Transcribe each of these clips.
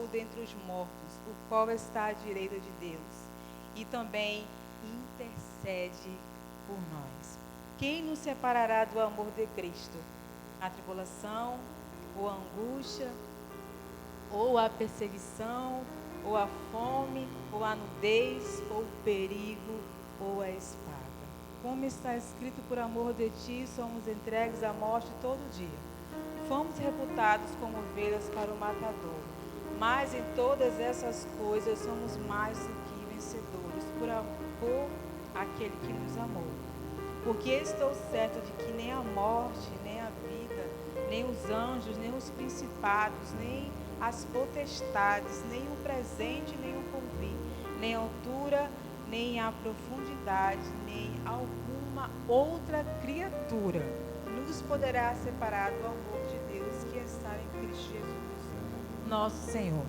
ressuscitou dentre os mortos, o qual está à direita de Deus, e também intercede por nós. Quem nos separará do amor de Cristo? A tribulação, ou a angústia, ou a perseguição, ou a fome, ou a nudez, ou o perigo, ou a espada. Como está escrito, por amor de ti somos entregues à morte todo dia. Fomos reputados como ovelhas para o matador. Mas em todas essas coisas somos mais do que vencedores, por aquele que nos amou. Porque estou certo de que nem a morte, nem a vida, nem os anjos, nem os principados, nem as potestades, nem o presente, nem o porvir, nem a altura, nem a profundidade, nem alguma outra criatura nos poderá separar do amor de Deus que está em Cristo Jesus, nosso Senhor.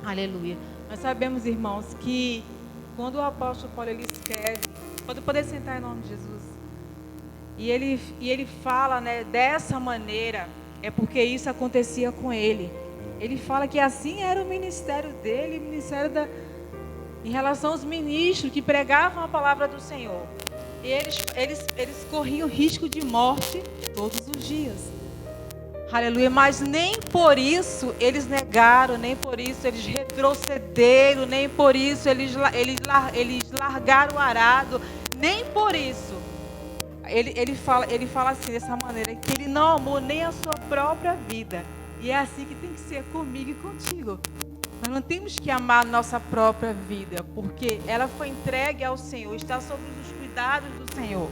Aleluia. Nós sabemos, irmãos, que quando o apóstolo Paulo ele escreve, pode poder sentar em nome de Jesus, e ele fala, né, dessa maneira, é porque isso acontecia com ele. Ele fala que assim era o ministério dele, o ministério em relação aos ministros que pregavam a palavra do Senhor. E eles corriam risco de morte todos os dias. Aleluia. Mas nem por isso eles negaram, nem por isso eles retrocederam, nem por isso eles largaram o arado, nem por isso. Ele fala assim, dessa maneira, que ele não amou nem a sua própria vida. E é assim que tem que ser comigo e contigo. Nós não temos que amar a nossa própria vida, porque ela foi entregue ao Senhor, está sob os cuidados do Senhor.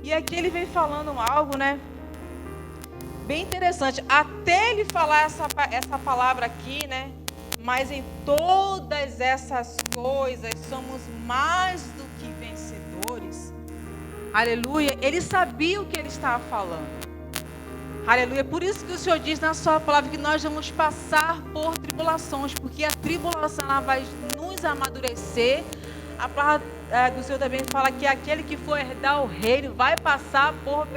E aqui ele vem falando algo, né, bem interessante. Até ele falar essa palavra aqui, né, mas em todas essas coisas somos mais do que vencedores. Aleluia. Ele sabia o que ele estava falando. Aleluia. Por isso que o Senhor diz na sua palavra que nós vamos passar por tribulações, porque a tribulação ela vai nos amadurecer. A palavra do Senhor também fala que aquele que for herdar o reino vai passar por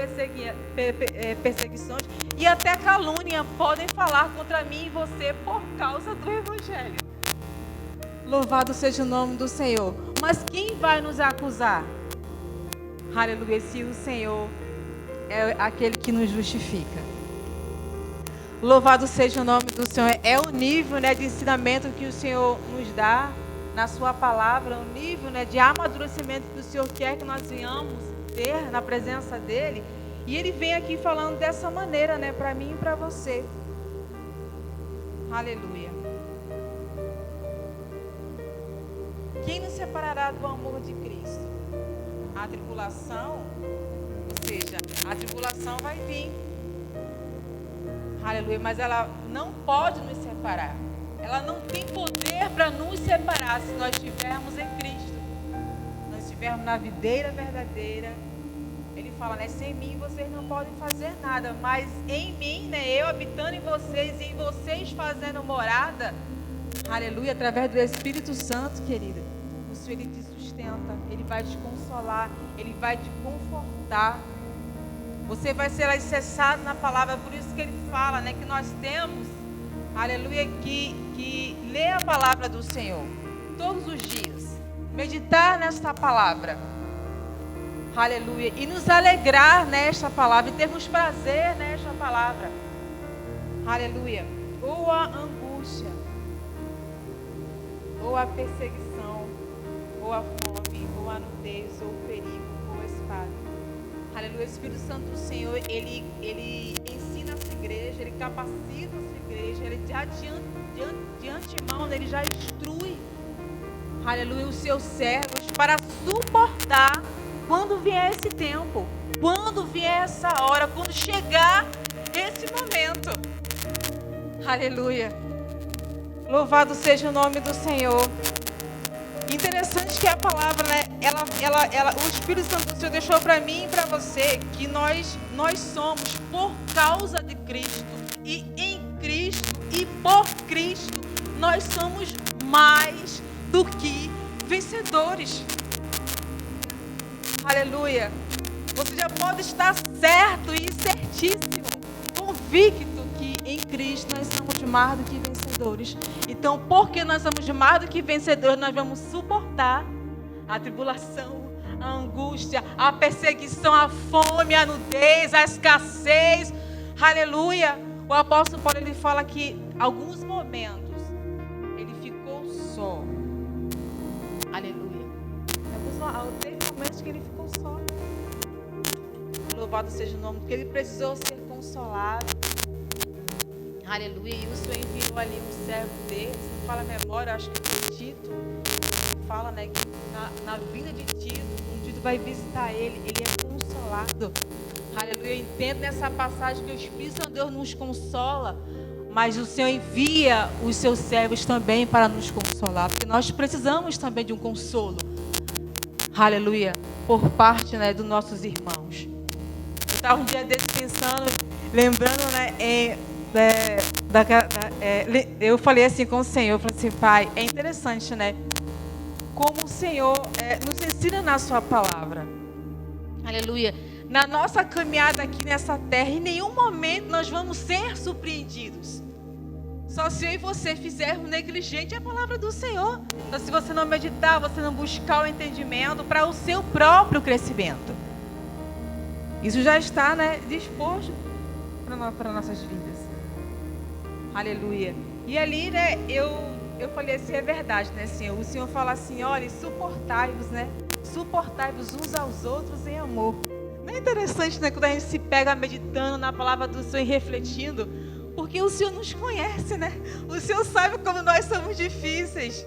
perseguições e até calúnia podem falar contra mim e você por causa do Evangelho. Louvado seja o nome do Senhor. Mas quem vai nos acusar? Aleluia, se o Senhor é aquele que nos justifica. Louvado seja o nome do Senhor. É o nível, né, de ensinamento que o Senhor nos dá na sua palavra, o nível, né, de amadurecimento que o Senhor quer que nós venhamos ter na presença dEle. E Ele vem aqui falando dessa maneira, né, para mim e para você. Aleluia. Quem nos separará do amor de Cristo? A tribulação, ou seja, a tribulação vai vir. Aleluia, mas ela não pode nos separar. Ela não tem poder para nos separar se nós estivermos em Cristo. Nós estivermos na videira verdadeira. Ele fala, né, sem mim vocês não podem fazer nada, mas em mim, né, eu habitando em vocês e em vocês fazendo morada, aleluia, através do Espírito Santo, querida, o Senhor Ele te sustenta, Ele vai te consolar, Ele vai te confortar. Você vai ser alicerçado na palavra, por isso que Ele fala, né, que nós temos, aleluia, que ler a palavra do Senhor todos os dias, meditar nesta palavra, aleluia, e nos alegrar nesta palavra, e termos prazer nesta palavra, aleluia. Ou a angústia, ou a perseguição, ou a fome, ou a nudez, ou o perigo, ou a espada. Aleluia. O Espírito Santo do Senhor, ele ensina a sua igreja, ele capacita a sua igreja, ele de antemão, ele já instrui, aleluia, os seus servos para suportar quando vier esse tempo, quando vier essa hora, quando chegar esse momento. Aleluia. Louvado seja o nome do Senhor. Interessante que a palavra, né, o Espírito Santo do Senhor deixou para mim e para você que nós somos por causa de Cristo e em Cristo e por Cristo nós somos mais do que vencedores. Aleluia. Você já pode estar certo e certíssimo, convicto que em Cristo nós somos mais do que vencedores. vencedores. Então, porque nós somos mais do que vencedores, nós vamos suportar a tribulação, a angústia, a perseguição, a fome, a nudez, a escassez. Aleluia. O apóstolo Paulo, ele fala que alguns momentos ele ficou só. Aleluia. Teve momentos que ele ficou só. Louvado seja o nome, porque ele precisou ser consolado. Aleluia. E o Senhor enviou ali um servo dele, se não fala a memória, acho que foi Tito. Fala, né, que na vinda de Tito, quando Tito vai visitar ele é consolado. Aleluia. Eu entendo nessa passagem que o Espírito Santo de Deus nos consola, mas o Senhor envia os seus servos também para nos consolar, porque nós precisamos também de um consolo. Aleluia. Por parte, né, dos nossos irmãos. Eu estava um dia desse pensando, lembrando, né, eu falei assim com o Senhor, eu falei assim, Pai, é interessante, né, como o Senhor nos ensina na sua palavra. Aleluia. Na nossa caminhada aqui nessa terra, em nenhum momento nós vamos ser surpreendidos. Só se eu e você fizermos negligente a palavra do Senhor. Então, se você não meditar, você não buscar o entendimento para o seu próprio crescimento. Isso já está, né, disposto para nossas vidas. Aleluia. E ali, né, eu falei assim, é verdade, né, Senhor? O Senhor fala assim, olha, suportai-vos, né? Suportai-vos uns aos outros em amor. Não é interessante, né, quando a gente se pega meditando na palavra do Senhor e refletindo, porque o Senhor nos conhece, né? O Senhor sabe como nós somos difíceis.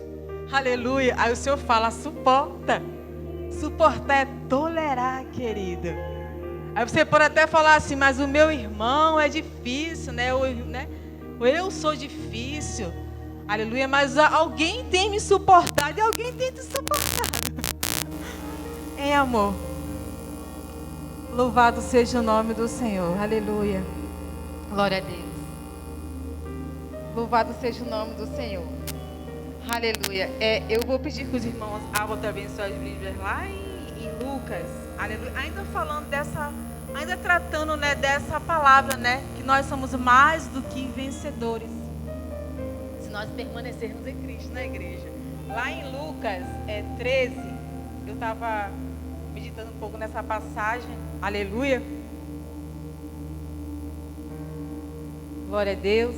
Aleluia. Aí o Senhor fala, suporta. Suportar é tolerar, querido. Aí você pode até falar assim, mas o meu irmão é difícil, né? Eu sou difícil. Aleluia. Mas alguém tem me suportado e alguém tem te suportado. Em amor. Louvado seja o nome do Senhor. Aleluia. Glória a Deus. Louvado seja o nome do Senhor. Aleluia. Eu vou pedir que os irmãos abram também suas Bíblias lá em Lucas. Aleluia. Ainda falando ainda tratando, né, dessa palavra, né, que nós somos mais do que vencedores. Se nós permanecermos em Cristo, na igreja. Lá em Lucas 13, eu estava meditando um pouco nessa passagem. Aleluia. Glória a Deus.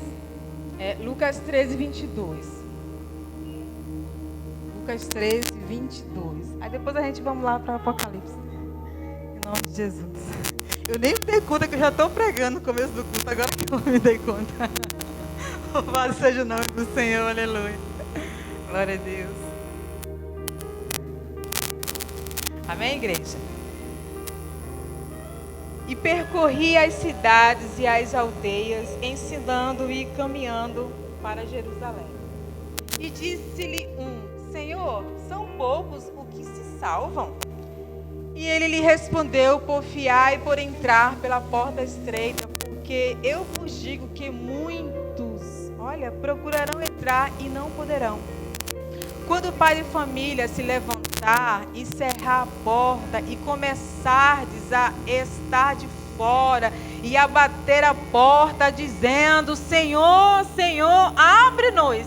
Lucas 13, 22. Lucas 13, 22. Aí depois a gente vamos lá para o Apocalipse. Em nome de Jesus. Eu nem me dei conta que eu já estou pregando no começo do culto, agora que eu me dei conta. Louvado seja o nome do Senhor, aleluia. Glória a Deus. Amém, igreja? E percorri as cidades e as aldeias, ensinando e caminhando para Jerusalém. E disse-lhe Senhor, são poucos os que se salvam? E ele lhe respondeu, porfiai por entrar pela porta estreita, porque eu vos digo que muitos, procurarão entrar e não poderão. Quando o pai de família se levantar e cerrar a porta e começardes a estar de fora e a bater a porta dizendo, Senhor, Senhor, abre-nos.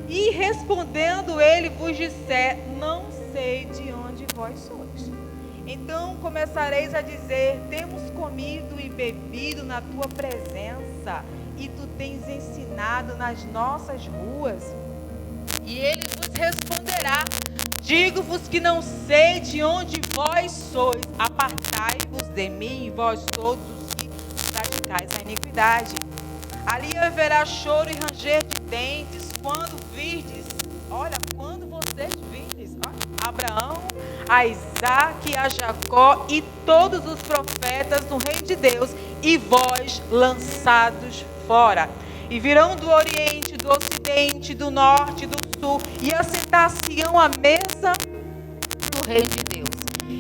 E respondendo ele vos disser, não sei de onde vós sois. Então começareis a dizer, temos comido e bebido na tua presença e tu tens ensinado nas nossas ruas. E ele vos responderá, digo-vos que não sei de onde vós sois, apartai-vos de mim, vós todos os que praticais a iniquidade. Ali haverá choro e ranger de dentes, quando vocês virdes, a Abraão, a Isaque, a Jacó e todos os profetas no reino de Deus, e vós lançados fora. E virão do oriente, do ocidente, do norte, do sul, e assentar-se-ão à mesa do reino de Deus.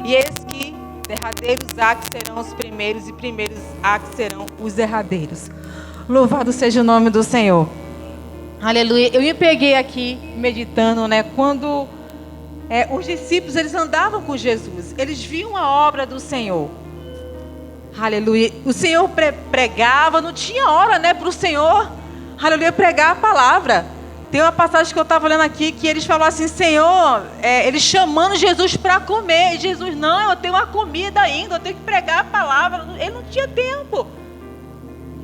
E eis que derradeiros há que serão os primeiros, e primeiros há que serão os derradeiros. Louvado seja o nome do Senhor. Aleluia. Eu me peguei aqui meditando, né? Quando os discípulos, eles andavam com Jesus, eles viam a obra do Senhor. Aleluia. O Senhor pregava, não tinha hora, né, para o Senhor aleluia, pregar a palavra. Tem uma passagem que eu estava lendo aqui que eles falaram assim, Senhor, eles chamando Jesus para comer. E Jesus, não, eu tenho uma comida ainda, eu tenho que pregar a palavra. Ele não tinha tempo.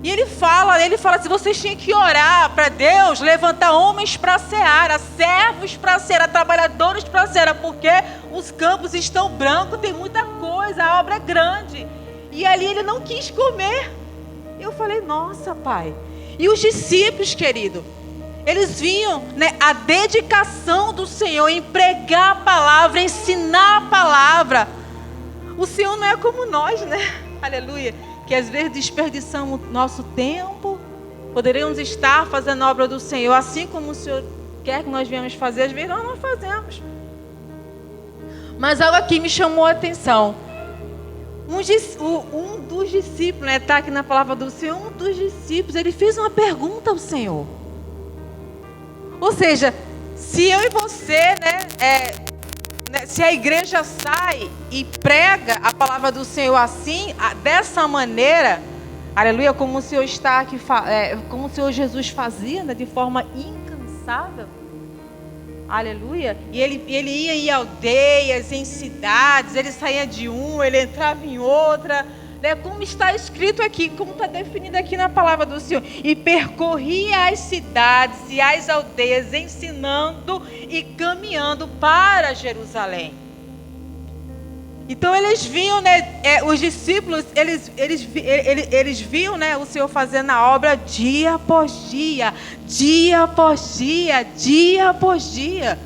E ele fala assim, vocês tinham que orar para Deus levantar homens para a seara, servos para a seara, trabalhadores para a seara, porque os campos estão brancos, tem muita coisa, a obra é grande. E ali ele não quis comer. Eu falei, nossa, Pai. E os discípulos, querido, eles viam, né, a dedicação do Senhor em pregar a palavra, ensinar a palavra. O Senhor não é como nós, né? Aleluia. Que às vezes desperdiçamos nosso tempo, poderíamos estar fazendo a obra do Senhor, assim como o Senhor quer que nós venhamos fazer, às vezes nós não fazemos. Mas algo aqui me chamou a atenção. Um dos discípulos, né, está aqui na palavra do Senhor, um dos discípulos, ele fez uma pergunta ao Senhor. Ou seja, se eu e você, se a igreja sai e prega a palavra do Senhor assim, dessa maneira, aleluia, como o Senhor está aqui, como o Senhor Jesus fazia, né, de forma incansável, aleluia, e ele ia em aldeias, em cidades, ele saía de ele entrava em outra, né, como está escrito aqui, como está definido aqui na palavra do Senhor, e percorria as cidades e as aldeias, ensinando e caminhando para Jerusalém. Então eles viam, né, os discípulos, eles viam, né, o Senhor fazendo a obra dia após dia, dia após dia, dia após dia.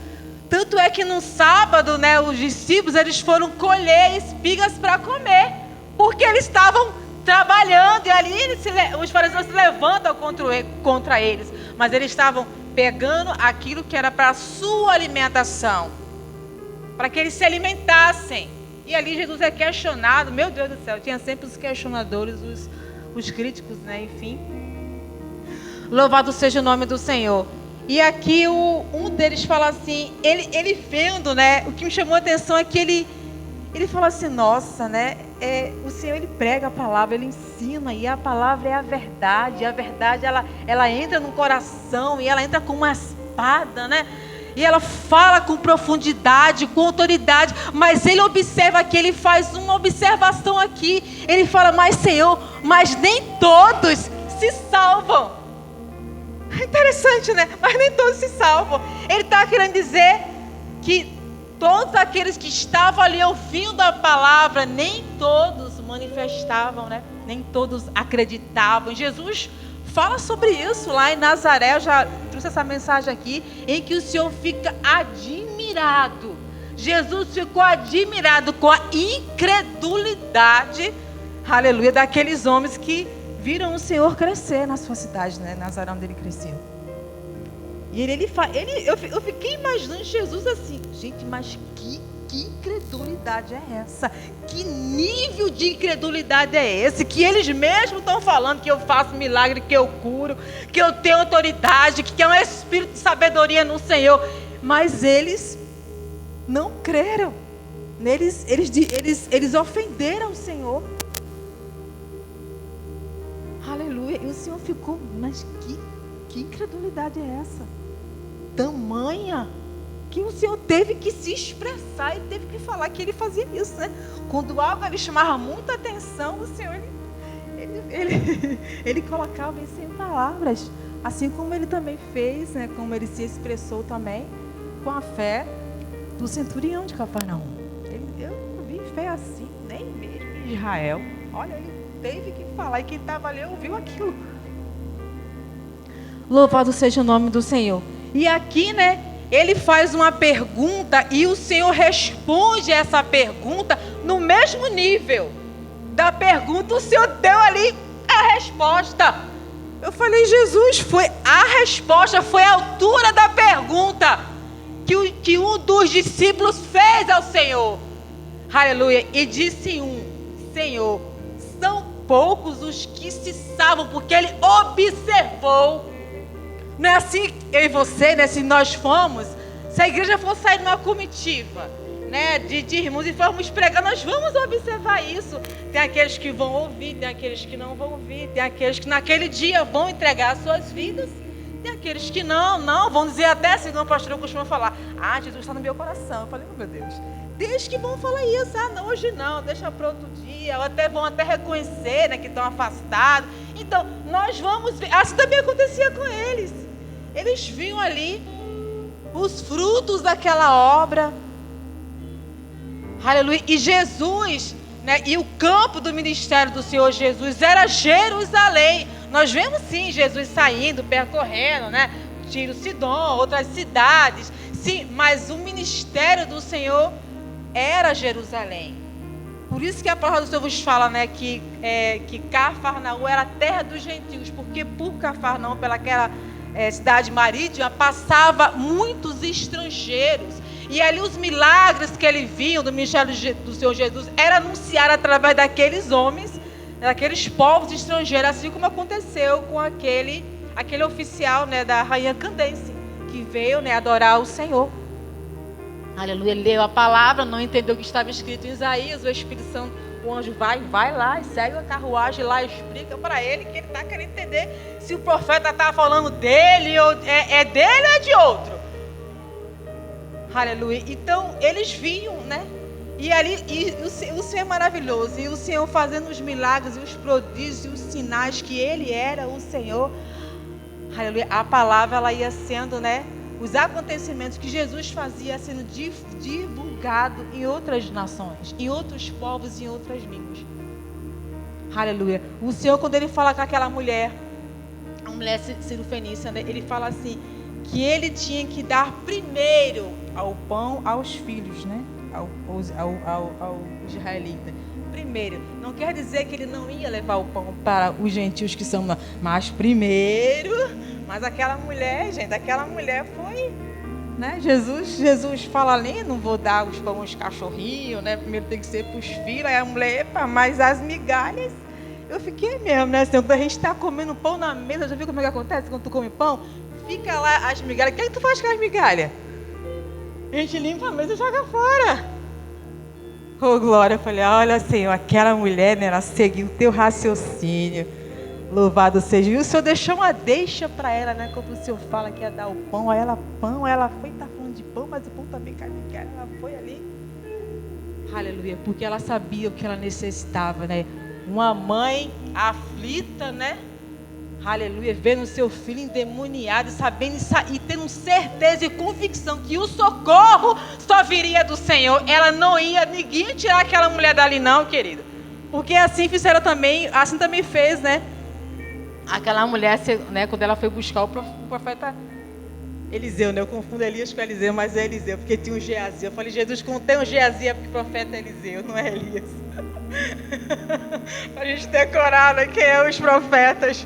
Tanto é que no sábado, né, os discípulos, eles foram colher espigas para comer, porque eles estavam trabalhando, e ali os fariseus se levantam contra eles, mas eles estavam pegando aquilo que era para a sua alimentação, para que eles se alimentassem. E ali Jesus é questionado, meu Deus do céu, tinha sempre os questionadores, os críticos, né, enfim. Louvado seja o nome do Senhor. E aqui um deles fala assim, ele vendo, né, o que me chamou a atenção é que ele fala assim, nossa, né, o Senhor, ele prega a palavra, ele ensina, e a palavra é a verdade ela entra no coração, e ela entra com uma espada, né, e ela fala com profundidade, com autoridade, mas ele observa aqui, ele faz uma observação aqui, ele fala, mas Senhor, mas nem todos se salvam. É interessante, né, mas nem todos se salvam. Ele está querendo dizer que todos aqueles que estavam ali ouvindo a palavra, nem todos manifestavam, né? Nem todos acreditavam. Jesus fala sobre isso lá em Nazaré. Eu já trouxe essa mensagem aqui, em que o Senhor fica admirado. Jesus ficou admirado com a incredulidade, aleluia, daqueles homens que viram o Senhor crescer na sua cidade, né? Nazaré, onde ele cresceu. E eu fiquei imaginando Jesus assim, gente, mas que incredulidade é essa? Que nível de incredulidade é esse? Que eles mesmos estão falando que eu faço milagre, que eu curo, que eu tenho autoridade, que é um espírito de sabedoria no Senhor. Mas eles não creram. Eles ofenderam o Senhor. Aleluia. E o Senhor ficou, mas que incredulidade é essa? Tamanha que o Senhor teve que se expressar e teve que falar que ele fazia isso, né? Quando algo lhe chamava muita atenção, o Senhor ele colocava isso em palavras, assim como ele também fez, né? Como ele se expressou também com a fé do centurião de Cafarnaum. Eu não vi fé assim, nem mesmo em Israel. Olha, ele teve que falar, e quem estava ali ouviu aquilo. Louvado seja o nome do Senhor. E aqui, né, ele faz uma pergunta e o Senhor responde essa pergunta no mesmo nível da pergunta. O Senhor deu ali a resposta. Eu falei, Jesus, a resposta foi a altura da pergunta que um dos discípulos fez ao Senhor. Aleluia. E disse Senhor, são poucos os que se salvam, porque ele observou. Não é assim, eu e você, né? Se nós formos, se a igreja for sair numa comitiva né, de irmãos e formos pregar, nós vamos observar isso. Tem aqueles que vão ouvir, tem aqueles que não vão ouvir, tem aqueles que naquele dia vão entregar as suas vidas, tem aqueles que não, vão dizer até assim, como o pastor costuma falar, Jesus está no meu coração. Eu falei, meu Deus, tem os que vão falar isso, não, hoje não, deixa para outro dia, ou vão até reconhecer, né, que estão afastados. Então, nós vamos ver, assim também acontecia com eles. Eles viam ali os frutos daquela obra. Aleluia. E Jesus, né, e o campo do ministério do Senhor Jesus era Jerusalém. Nós vemos sim Jesus saindo, percorrendo, né, Tiro, Sidom, outras cidades. Sim, mas o ministério do Senhor era Jerusalém. Por isso que a palavra do Senhor vos fala, né, que Cafarnaum era a terra dos gentios, porque por Cafarnaum, pelaquela cidade marítima, passava muitos estrangeiros. E ali os milagres que ele viu do ministério do Senhor Jesus era anunciar através daqueles homens, daqueles povos estrangeiros, assim como aconteceu com aquele oficial, né, da rainha Candace, que veio, né, adorar o Senhor. Aleluia, ele leu a palavra, não entendeu o que estava escrito em Isaías, o Espírito Santo, o anjo vai lá e segue a carruagem lá e explica para ele que ele está querendo entender se o profeta está falando dele, ou é dele ou é de outro. Aleluia. Então, eles vinham, né? E ali, o Senhor é maravilhoso. E o Senhor fazendo os milagres, e os prodígios, e os sinais que Ele era o Senhor. Aleluia. A palavra, ela ia sendo, né? Os acontecimentos que Jesus fazia sendo divulgado em outras nações, em outros povos e em outras línguas. Aleluia. O Senhor, quando Ele fala com aquela mulher, a mulher cirofenícia, né? Ele fala assim, que ele tinha que dar primeiro ao pão aos filhos, né? Ao israelita. Primeiro, não quer dizer que ele não ia levar o pão para os gentios que são, mas primeiro, mas aquela mulher, gente, foi, né? Jesus fala ali, não vou dar os pão aos cachorrinhos, né? Primeiro tem que ser para os filhos, aí a mulher, epa, mas as migalhas, eu fiquei mesmo, né? Assim, quando a gente está comendo pão na mesa, já viu como é que acontece quando tu come pão? Fica lá as migalhas. O que é que tu faz com as migalhas? A gente limpa a mesa e joga fora. Oh, glória. Eu falei, olha, Senhor, aquela mulher, né, ela seguiu o teu raciocínio. Louvado seja. E o Senhor deixou uma deixa para ela, né? Quando o Senhor fala que ia dar o pão, aí ela foi, tá falando de pão, mas o pão também cai migalha. Ela foi ali. Aleluia. Porque ela sabia o que ela necessitava, né? Uma mãe aflita, né? Aleluia, vendo o seu filho endemoniado, sabendo e tendo certeza e convicção que o socorro só viria do Senhor. Ela não ia, ninguém ia tirar aquela mulher dali não, querida. Porque assim fizeram também, assim também fez, né? Aquela mulher, né, quando ela foi buscar o profeta Eliseu, né? Eu confundo Elias com Eliseu, mas é Eliseu, porque tinha um Geazi. Eu falei, Jesus, quando tem um Geazi é porque o profeta é Eliseu, não é Elias. Para a gente decorar, né, quem é os profetas.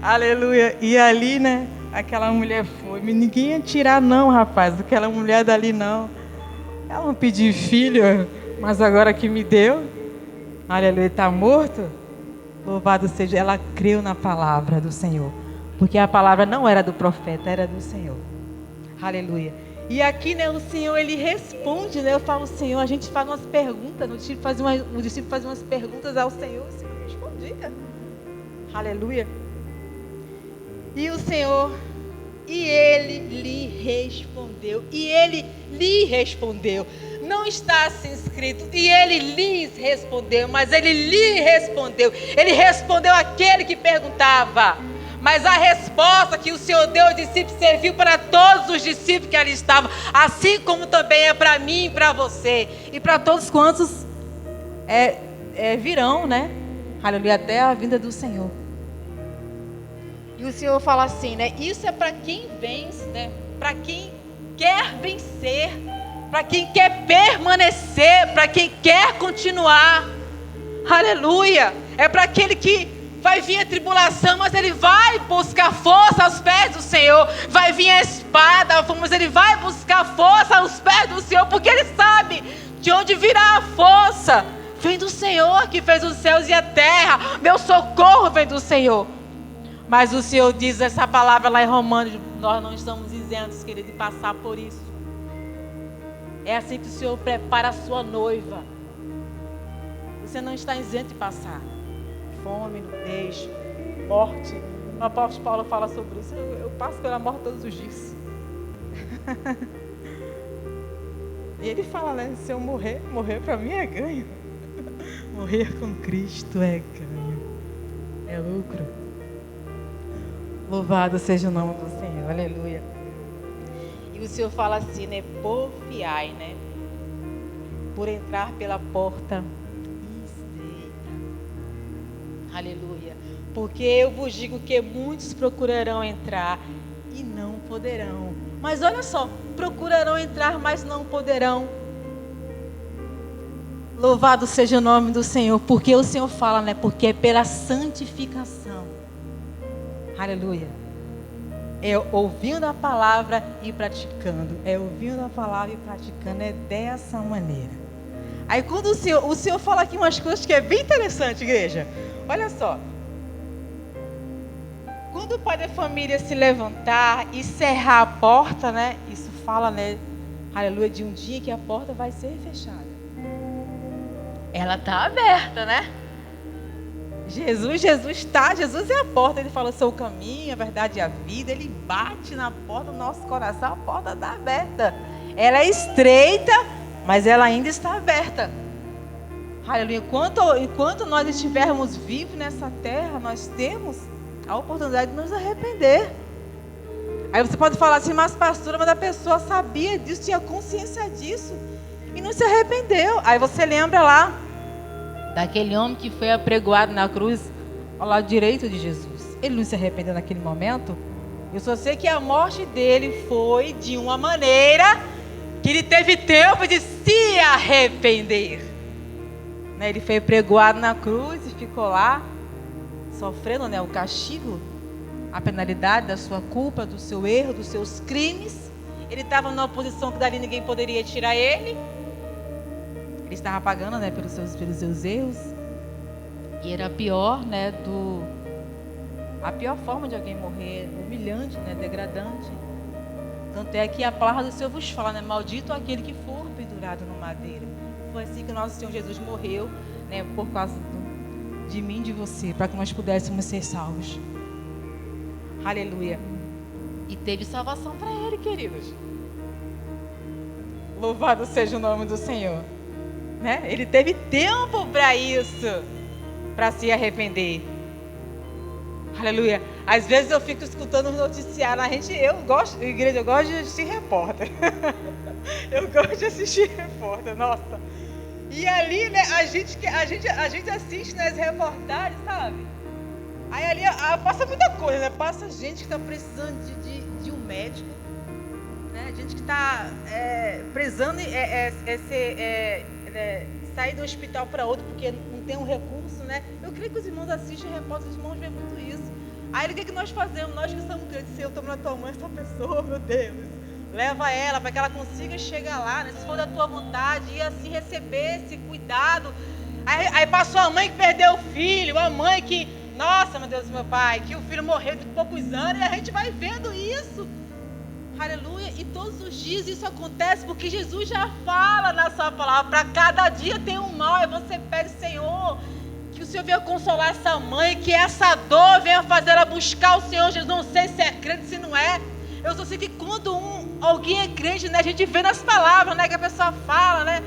Aleluia. E ali, né, aquela mulher foi. Ninguém ia tirar não, rapaz. Aquela mulher dali não. Ela não pediu filho, mas agora que me deu. Aleluia, está morto? Louvado seja. Ela creu na palavra do Senhor. Porque a palavra não era do profeta, era do Senhor. Aleluia. E aqui, né, o Senhor, ele responde, né? Eu falo, Senhor, a gente faz umas perguntas, o discípulo faz umas perguntas ao Senhor, o Senhor respondia. Aleluia. E o Senhor, e ele lhe respondeu. Não está assim escrito, e ele lhes respondeu, mas ele lhe respondeu. Ele respondeu àquele que perguntava. Mas a resposta que o Senhor deu aos discípulos serviu para todos os discípulos que ali estavam, assim como também é para mim e para você, e para todos quantos virão, né? Aleluia, até a vinda do Senhor. E o Senhor fala assim, né? Isso é para quem vence, né? Para quem quer vencer, para quem quer permanecer, para quem quer continuar. Aleluia. É para aquele que vai vir a tribulação, mas ele vai buscar força aos pés do Senhor. Vai vir a espada, mas ele vai buscar força aos pés do Senhor, porque ele sabe de onde virá a força. Vem do Senhor que fez os céus e a terra. Meu socorro vem do Senhor. Mas o Senhor diz essa palavra lá em Romanos, nós não estamos isentos, querido, de passar por isso. É assim que o Senhor prepara a sua noiva. Você não está isento de passar fome, nudez, morte. O apóstolo Paulo fala sobre isso. Eu passo pela morte todos os dias. E ele fala, né? Se eu morrer para mim é ganho. Morrer com Cristo é ganho. É lucro. Louvado seja o nome do Senhor. Aleluia. E o Senhor fala assim, né? Porfiai, né? Por entrar pela porta estreita. Aleluia. Porque eu vos digo que muitos procurarão entrar e não poderão. Mas olha só, procurarão entrar, mas não poderão. Louvado seja o nome do Senhor, porque o Senhor fala, né? Porque é pela santificação. Aleluia. É ouvindo a palavra e praticando. É ouvindo a palavra e praticando. É dessa maneira. Aí quando o Senhor fala aqui umas coisas que é bem interessante, igreja. Olha só. Quando o pai da família se levantar e cerrar a porta, né? Isso fala, né? Aleluia, de um dia que a porta vai ser fechada. Ela está aberta, né? Jesus é a porta. Ele fala, eu sou o caminho, a verdade e a vida. Ele bate na porta do nosso coração, a porta está aberta. Ela é estreita, mas ela ainda está aberta. Aleluia. Enquanto nós estivermos vivos nessa terra, nós temos a oportunidade de nos arrepender. Aí você pode falar assim, mas pastora, mas a pessoa sabia disso, tinha consciência disso e não se arrependeu. Aí você lembra lá daquele homem que foi apregoado na cruz ao lado direito de Jesus. Ele não se arrependeu naquele momento? Eu só sei que a morte dele foi de uma maneira que ele teve tempo de se arrepender. Ele foi apregoado na cruz e ficou lá sofrendo, né, o castigo, a penalidade da sua culpa, do seu erro, dos seus crimes. Ele estava numa posição que dali ninguém poderia tirar ele. Ele estava pagando, né, pelos seus erros. E era a pior, né, a pior forma de alguém morrer, humilhante, né, degradante. Tanto é que a palavra do Senhor vos fala, né, maldito aquele que for pendurado no madeiro. Foi assim que nosso Senhor Jesus morreu, né, por causa de mim e de você, para que nós pudéssemos ser salvos. Aleluia. E teve salvação para ele, queridos. Louvado seja o nome do Senhor. Né? Ele teve tempo para isso, para se arrepender. Aleluia. Às vezes eu fico escutando os noticiários. Eu gosto de assistir repórter. Eu gosto de assistir repórter, nossa. E ali, né, a gente assiste nas reportagens, sabe? Aí ali passa muita coisa, né? Passa gente que está precisando de um médico, né? Gente que está precisando sair de um hospital para outro porque não tem um recurso, né? Eu creio que os irmãos assistem repórteres, os irmãos veem muito isso. Aí o que nós fazemos? Nós que somos crentes, Senhor, toma na tua mão essa pessoa, meu Deus. Leva ela para que ela consiga chegar lá, né? Se for da tua vontade, e assim receber esse cuidado. Aí passou a mãe que perdeu o filho, a mãe que, nossa, meu Deus, meu pai, que o filho morreu de poucos anos, e a gente vai vendo isso. Aleluia. E todos os dias isso acontece porque Jesus já fala na sua palavra, para cada dia tem um mal, e você pede, Senhor, que o Senhor venha consolar essa mãe, que essa dor venha fazer ela buscar o Senhor Jesus. Não sei se é crente, se não é. Eu só sei que quando alguém é crente, né, a gente vê nas palavras, né, que a pessoa fala, né?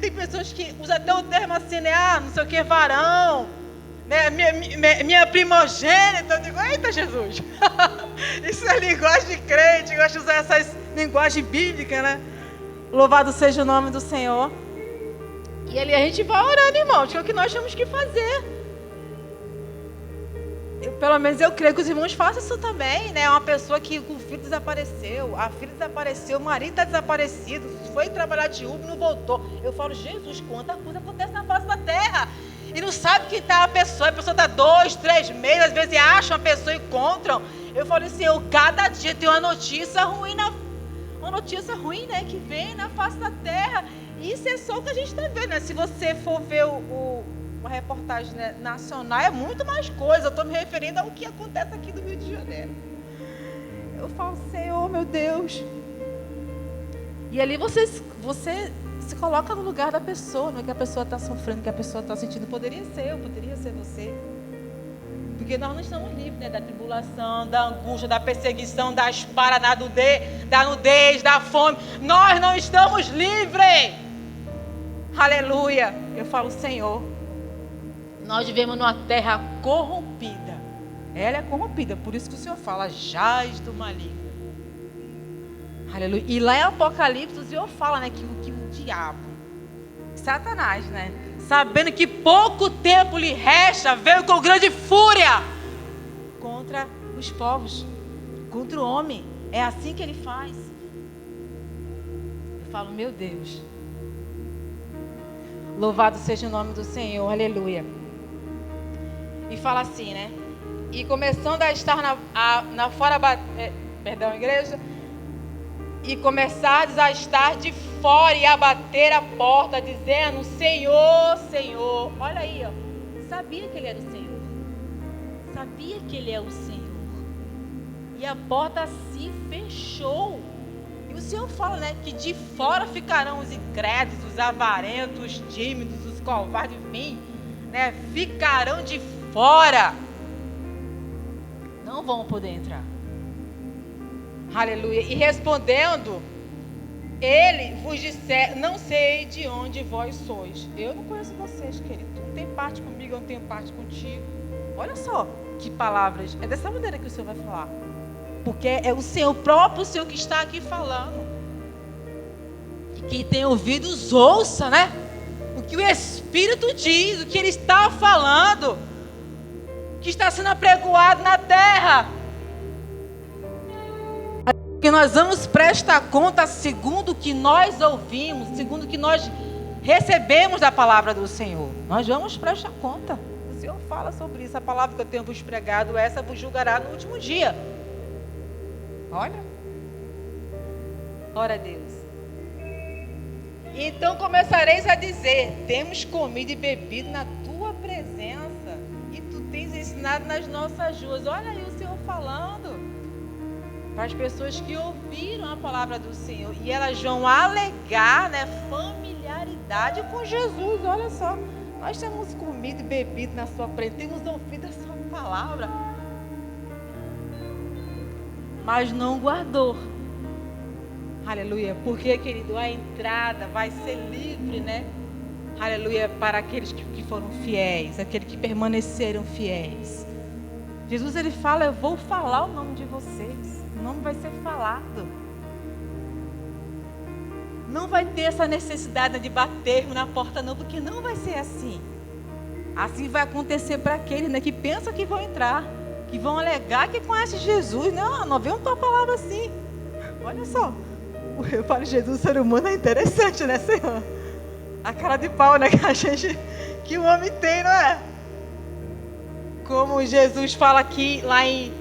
Tem pessoas que usam até o termo assim, né? Não sei o que, varão, né? Minha primogênita. Eu digo, eita Jesus! Isso é linguagem de crente, eu gosto de usar essas linguagens bíblicas, né? Louvado seja o nome do Senhor. E ali a gente vai orando, irmãos, que é o que nós temos que fazer. Pelo menos eu creio que os irmãos façam isso também, né? Uma pessoa que o filho desapareceu, a filha desapareceu, o marido está desaparecido, foi trabalhar de Uber e não voltou. Eu falo, Jesus, quanta coisa acontece na face da terra. E não sabe quem está a pessoa está 2, 3 meses, às vezes acham a pessoa e encontram. Eu falo assim, cada dia tem uma notícia ruim, né? Que vem na face da terra. E isso é só o que a gente está vendo, né? Se você for ver uma reportagem, né, nacional, é muito mais coisa. Eu estou me referindo ao que acontece aqui no Rio de Janeiro. Eu falo, Senhor, meu Deus. E ali você se coloca no lugar da pessoa, não é que a pessoa está sofrendo, que a pessoa está sentindo. Poderia ser eu, poderia ser você. Porque nós não estamos livres, né, da tribulação, da angústia, da perseguição, da espada, da nudez, da fome. Nós não estamos livres. Aleluia. Eu falo, Senhor, nós vivemos numa terra corrompida. Ela é corrompida, por isso que o Senhor fala, jaz do maligno. Aleluia. E lá em Apocalipse o Senhor fala, né, que o diabo, Satanás, né, sabendo que pouco tempo lhe resta, veio com grande fúria contra os povos, contra o homem. É assim que ele faz. Eu falo, meu Deus, louvado seja o nome do Senhor, aleluia. E fala assim, né? E começando a estar na fora, igreja, e começares a estar de fora e a bater a porta, dizendo, Senhor, Senhor. Olha aí, ó. Sabia que ele era o Senhor. Sabia que ele é o Senhor. E a porta se fechou. E o Senhor fala, né, que de fora ficarão os incrédulos, os avarentos, os tímidos, os covardes, enfim, né, ficarão de fora. Não vão poder entrar. Aleluia. E respondendo, ele vos disse, não sei de onde vós sois. Eu não conheço vocês, querido. Tu não tem parte comigo, eu não tenho parte contigo. Olha só que palavras. É dessa maneira que o Senhor vai falar. Porque é o Senhor, o próprio Senhor que está aqui falando. E quem tem ouvidos, ouça, né? O que o Espírito diz, o que Ele está falando. Que está sendo apregoado na terra. Que nós vamos prestar conta segundo o que nós ouvimos, segundo o que nós recebemos da palavra do Senhor. Nós vamos prestar conta. O Senhor fala sobre isso. A palavra que eu tenho vos pregado, essa vos julgará no último dia. Olha. Glória a Deus. Então começareis a dizer, temos comido e bebido na tua presença, e tu tens ensinado nas nossas ruas. Olha aí o Senhor falando. Para as pessoas que ouviram a palavra do Senhor. E elas vão alegar, né, familiaridade com Jesus. Olha só. Nós temos comido e bebido na sua presença. Temos ouvido a sua palavra. Mas não guardou. Aleluia. Porque, querido, a entrada vai ser livre, né? Aleluia. Para aqueles que foram fiéis. Aqueles que permaneceram fiéis. Jesus, ele fala, eu vou falar o nome de vocês. O nome vai ser falado. Não vai ter essa necessidade de batermos na porta não, porque não vai ser assim. Assim vai acontecer para aqueles, né, que pensam que vão entrar, que vão alegar que conhecem Jesus. Não, nós vemos tua palavra assim. Olha só. Eu falo, Jesus, o ser humano é interessante, né, Senhor? A cara de pau, né, que o homem tem, não é? Como Jesus fala aqui, lá em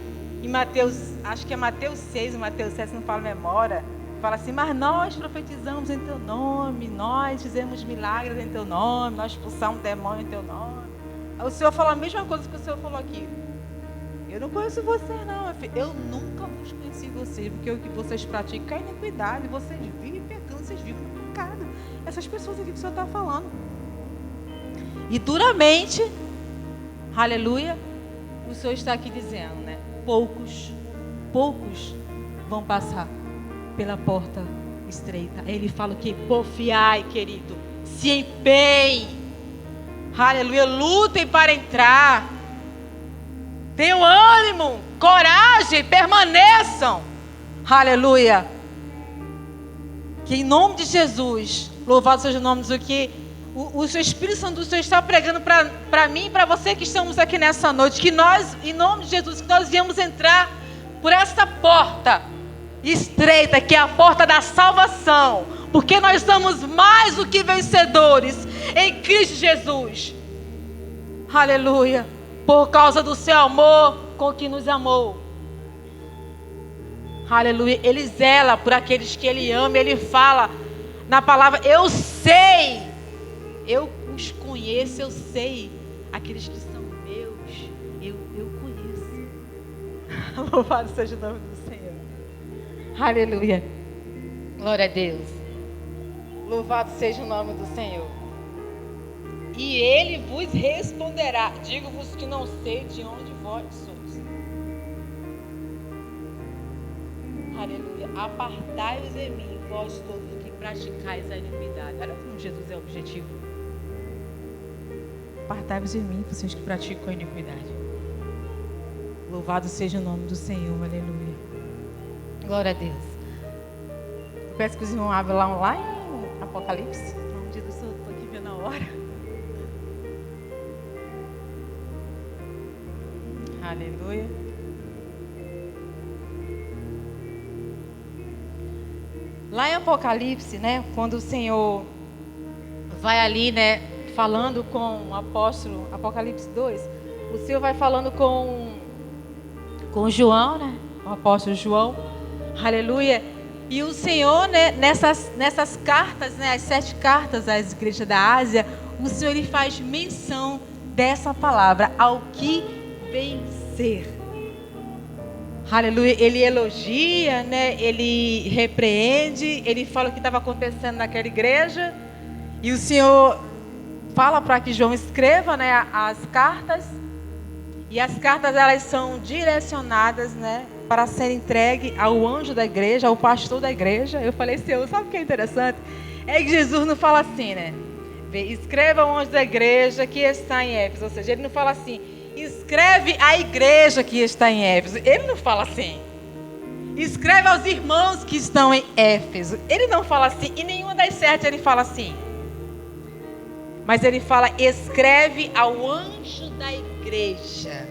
Mateus, acho que é Mateus 6, Mateus 7, não falo memória, fala assim, mas nós profetizamos em teu nome, nós fizemos milagres em teu nome, nós expulsamos demônio em teu nome. Aí o Senhor fala a mesma coisa que o Senhor falou aqui. Eu não conheço vocês não, meu filho. Eu nunca vos conheci vocês, porque o que vocês praticam é iniquidade, vocês vivem pecando, vocês vivem no pecado. Essas pessoas aqui que o Senhor está falando. E duramente, aleluia, o Senhor está aqui dizendo, né? Poucos vão passar pela porta estreita. Ele fala o que? Porfiai, querido. Se empenhem. Aleluia. Lutem para entrar. Tenham ânimo, coragem, permaneçam. Aleluia. Que em nome de Jesus, louvado seja o nome de Jesus, que o seu Espírito Santo do Senhor está pregando para mim e para você que estamos aqui nessa noite, que nós, em nome de Jesus, que nós viemos entrar por essa porta estreita, que é a porta da salvação, porque nós somos mais do que vencedores em Cristo Jesus. Aleluia. Por causa do seu amor com que nos amou. Aleluia. Ele zela por aqueles que Ele ama. Ele fala na palavra, eu sei. Eu os conheço, eu sei. Aqueles que são meus, eu conheço. Louvado seja o nome do Senhor. Aleluia. Glória a Deus. Louvado seja o nome do Senhor. E ele vos responderá: digo-vos que não sei de onde vós sois. Aleluia. Apartai-vos de mim, vós todos que praticais a iniquidade. Olha como Jesus é objetivo. Apartai-vos de mim, vocês que praticam a iniquidade. Louvado seja o nome do Senhor. Aleluia. Glória a Deus. Eu peço que os irmãos abram lá em Apocalipse. Em nome de Deus, eu estou aqui vendo a hora. Aleluia. Lá em Apocalipse, né, quando o Senhor vai ali, né, falando com o apóstolo, Apocalipse 2, o Senhor vai falando com João, né, o apóstolo João, aleluia, e o Senhor, né, nessas cartas, né, as 7 cartas às igrejas da Ásia, o Senhor ele faz menção dessa palavra, ao que vencer. Aleluia, ele elogia, né? Ele repreende, ele fala o que estava acontecendo naquela igreja. E o Senhor fala para que João escreva, né, as cartas. E as cartas elas são direcionadas, né, para ser entregue ao anjo da igreja, ao pastor da igreja. Eu falei, Senhor, sabe o que é interessante? É que Jesus não fala assim, né? Escreva ao anjo da igreja que está em Éfeso. Ou seja, ele não fala assim, escreve à igreja que está em Éfeso. Ele não fala assim. Escreve aos irmãos que estão em Éfeso. Ele não fala assim. E nenhuma das 7 ele fala assim. Mas ele fala, escreve ao anjo da igreja.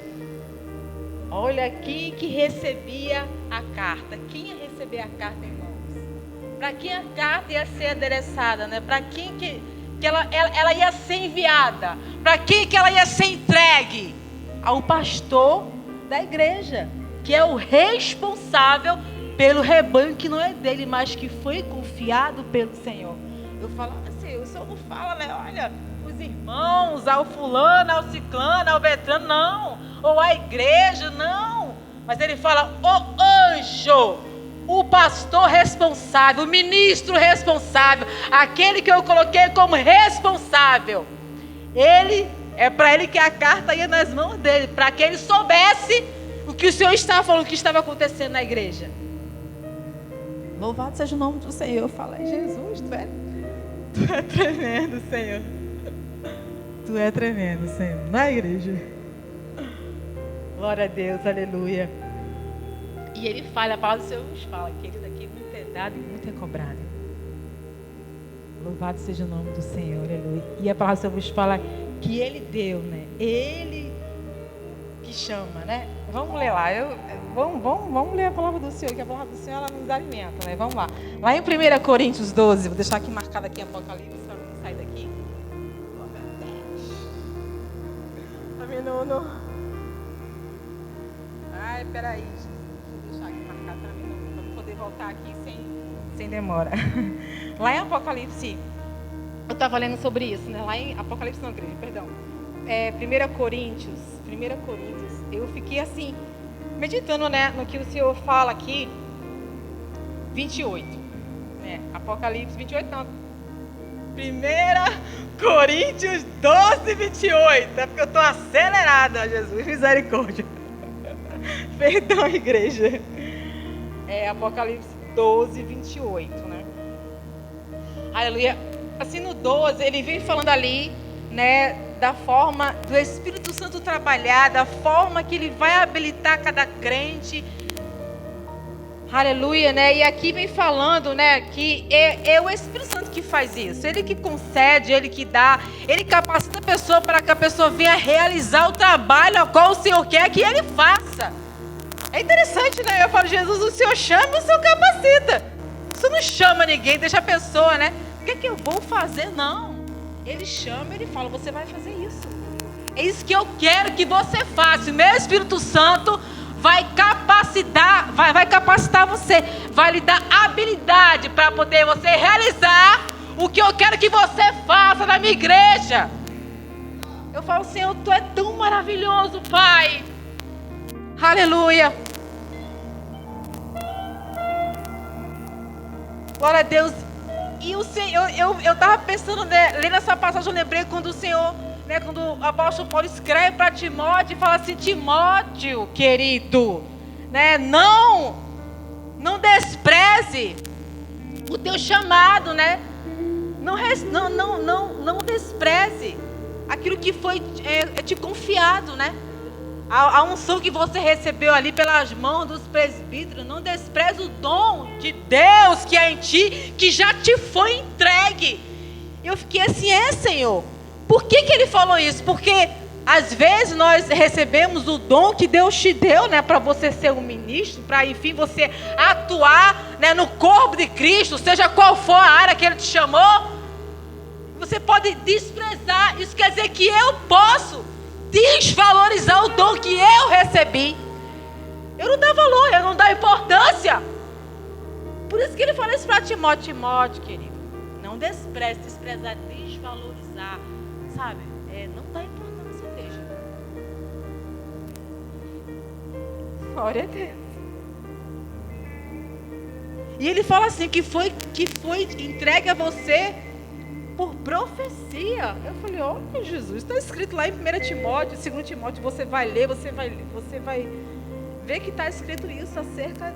Olha aqui que recebia a carta. Quem ia receber a carta, irmãos? Para quem a carta ia ser adereçada, né? Para quem que ela ia ser enviada? Para quem que ela ia ser entregue? Ao pastor da igreja, que é o responsável pelo rebanho que não é dele, mas que foi confiado pelo Senhor. Eu falo assim, o Senhor não fala, né? Olha, os irmãos, ao fulano, ao ciclano, ao veterano, não. Ou a igreja, não. Mas ele fala, o anjo, o pastor responsável, o ministro responsável, aquele que eu coloquei como responsável. É para ele que a carta ia nas mãos dele, para que ele soubesse o que o Senhor estava falando, o que estava acontecendo na igreja. Louvado seja o nome do Senhor. Eu falei, Jesus, tu é tremendo, Senhor. Tu é tremendo, Senhor. Na igreja. Glória a Deus, aleluia. E ele fala, a palavra do Senhor nos fala que ele daqui muito é dado e muito é cobrado. Louvado seja o nome do Senhor, aleluia. E a palavra do Senhor nos fala que ele deu, né? Ele que chama, né? Vamos ler lá. Vamos ler a palavra do Senhor, que a palavra do Senhor ela nos alimenta, né? Vamos lá. Lá em 1 Coríntios 12, vou deixar aqui marcado aqui em Apocalipse, para não sair daqui. Amém, não. Ai, peraí, gente. Vou deixar aqui marcado para mim, para poder voltar aqui sem demora. Lá em Apocalipse, eu estava lendo sobre isso, né? Lá em Apocalipse não, igreja, perdão. 1 Coríntios, eu fiquei assim, meditando, né, no que o Senhor fala aqui, 28, né? Apocalipse 28, não. 1 Coríntios 12, 28, é porque eu estou acelerada, Jesus, misericórdia. Perdão, igreja. Apocalipse 12, 28, né? Aleluia. Assim, no 12, ele vem falando ali, né, da forma do Espírito Santo trabalhar, da forma que ele vai habilitar cada crente. Aleluia, né? E aqui vem falando, né, que é o Espírito Santo que faz isso. Ele que concede, ele que dá, ele capacita a pessoa para que a pessoa venha realizar o trabalho ao qual o Senhor quer que ele faça. É interessante, né? Eu falo, Jesus, o Senhor chama, o Senhor capacita. O Senhor não chama ninguém, deixa a pessoa, né? O que é que eu vou fazer? Não. Ele chama, ele fala, você vai fazer isso. É isso que eu quero que você faça. O meu Espírito Santo vai capacitar, vai capacitar você, vai lhe dar habilidade para poder você realizar o que eu quero que você faça na minha igreja. Eu falo, Senhor, tu é tão maravilhoso, Pai. Aleluia. Glória a Deus. E o Senhor, eu estava pensando, né, lendo essa passagem, eu lembrei quando o Senhor, né, quando o apóstolo Paulo escreve para Timóteo e fala assim: Timóteo, querido, né, não despreze o teu chamado, né? Não despreze aquilo que foi te confiado, né? A unção que você recebeu ali pelas mãos dos presbíteros. Não despreze o dom de Deus que é em ti, que já te foi entregue. Eu fiquei assim: Senhor, por que ele falou isso? Porque às vezes nós recebemos o dom que Deus te deu, né, para você ser um ministro, para enfim você atuar, né, no corpo de Cristo, seja qual for a área que Ele te chamou. Você pode desprezar. Isso quer dizer que eu posso desvalorizar o dom que eu recebi. Eu não dou valor, eu não dou importância. Por isso que ele fala isso para Timóteo: Timóteo, querido, não despreze, desprezar, desvalorizar, sabe? Não dá importância, igreja. Glória a Deus. E ele fala assim, que foi entregue a você por profecia. Eu falei: olha, Jesus, está escrito lá em 1 Timóteo, 2 Timóteo, você vai ler, você vai ver que está escrito isso acerca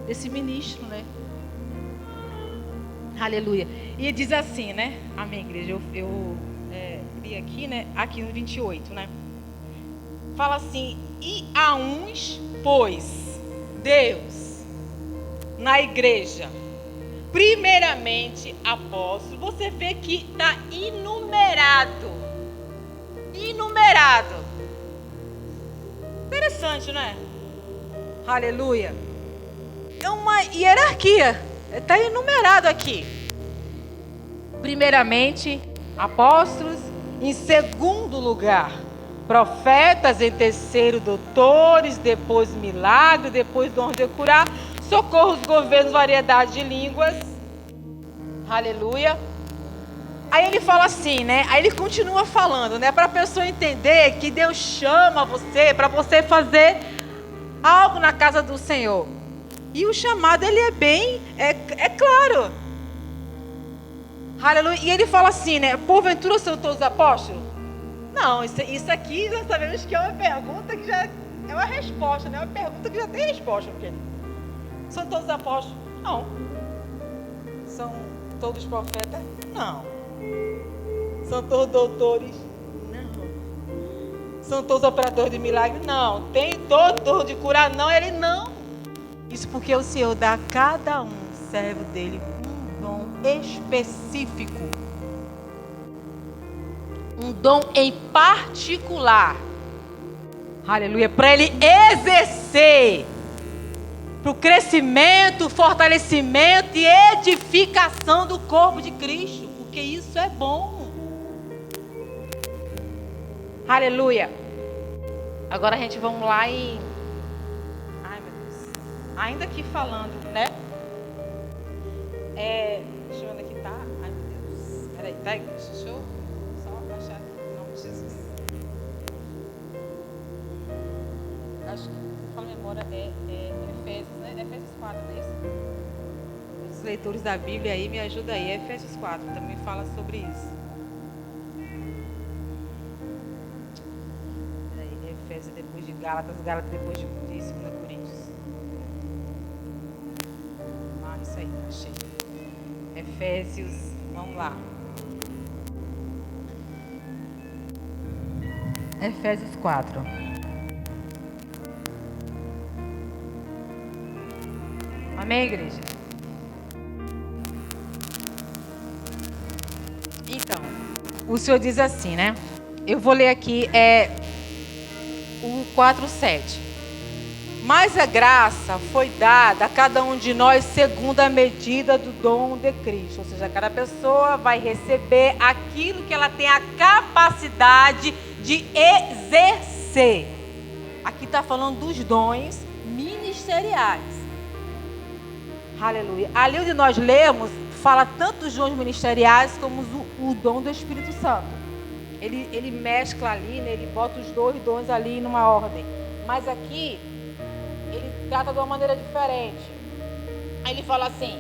desse ministro, né? Aleluia. E diz assim, né? Amém, igreja. Eu li aqui, né? Aqui no 28, né? Fala assim: e a uns, pois, Deus, na igreja, primeiramente apóstolo. Você vê que está enumerado. Interessante, né? Aleluia. É uma hierarquia. Está enumerado aqui. Primeiramente apóstolos. Em segundo lugar profetas. Em terceiro doutores. Depois milagres. Depois dons de curar, socorros, governos, variedade de línguas. Aleluia. Aí ele fala assim, né? Aí ele continua falando, né? Para a pessoa entender que Deus chama você para você fazer algo na casa do Senhor. E o chamado, ele é bem, claro. Aleluia. E ele fala assim, né? Porventura são todos apóstolos? Não, isso aqui nós sabemos que é uma pergunta que já é uma resposta, né? Uma pergunta que já tem resposta, porque são todos apóstolos? Não. São todos profetas? Não. São todos doutores? Não. São todos operadores de milagre? Não. Tem doutor de curar? Não. Ele não. Isso porque o Senhor dá a cada um, servo dele, um dom específico. Um dom em particular. Aleluia. Para ele exercer. Para o crescimento, fortalecimento e edificação do corpo de Cristo. Porque isso é bom. Aleluia. Agora a gente vamos lá em... Ai, meu Deus. Ainda aqui falando, né? Deixa eu ver onde aqui tá. Ai, meu Deus. Peraí, tá? Deixa eu só achar o nome de Jesus. Acho que, pela memória, Efésios, né? Efésios 4, não é isso? Os leitores da Bíblia aí, me ajuda aí. Efésios 4 também fala sobre isso. Peraí, Efésios depois de Gálatas depois de 2 Coríntios. Isso aí, achei. Efésios, vamos lá. Efésios 4. Amém, igreja? Então, o Senhor diz assim, né? Eu vou ler aqui, o 4:7. Mas a graça foi dada a cada um de nós segundo a medida do dom de Cristo. Ou seja, cada pessoa vai receber aquilo que ela tem a capacidade de exercer. Aqui está falando dos dons ministeriais. Aleluia. Ali onde nós lemos, fala tanto dos dons ministeriais como o dom do Espírito Santo. Ele mescla ali, né? Ele bota os dois dons ali numa ordem. Mas aqui, ele trata de uma maneira diferente. Aí ele fala assim,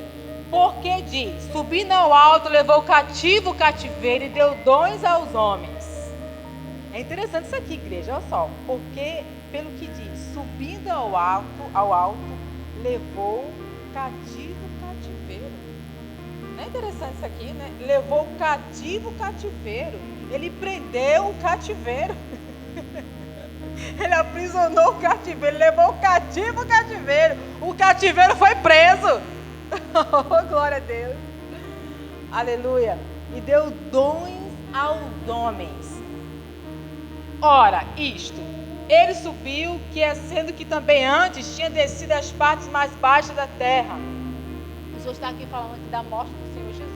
Porque diz, subindo ao alto, levou cativo o cativeiro e deu dons aos homens. É interessante isso aqui, igreja, olha só. Porque, pelo que diz, subindo ao alto, levou cativo o cativeiro. Não é interessante isso aqui, né? Levou cativo o cativeiro. Ele prendeu o cativeiro. Ele aprisionou o cativeiro, levou cativo o cativeiro. O cativeiro foi preso. Oh, glória a Deus. Aleluia. E deu dons aos homens. Ora, isto, ele subiu, que é sendo que também antes tinha descido às partes mais baixas da terra. O Senhor está aqui falando aqui da morte do Senhor Jesus.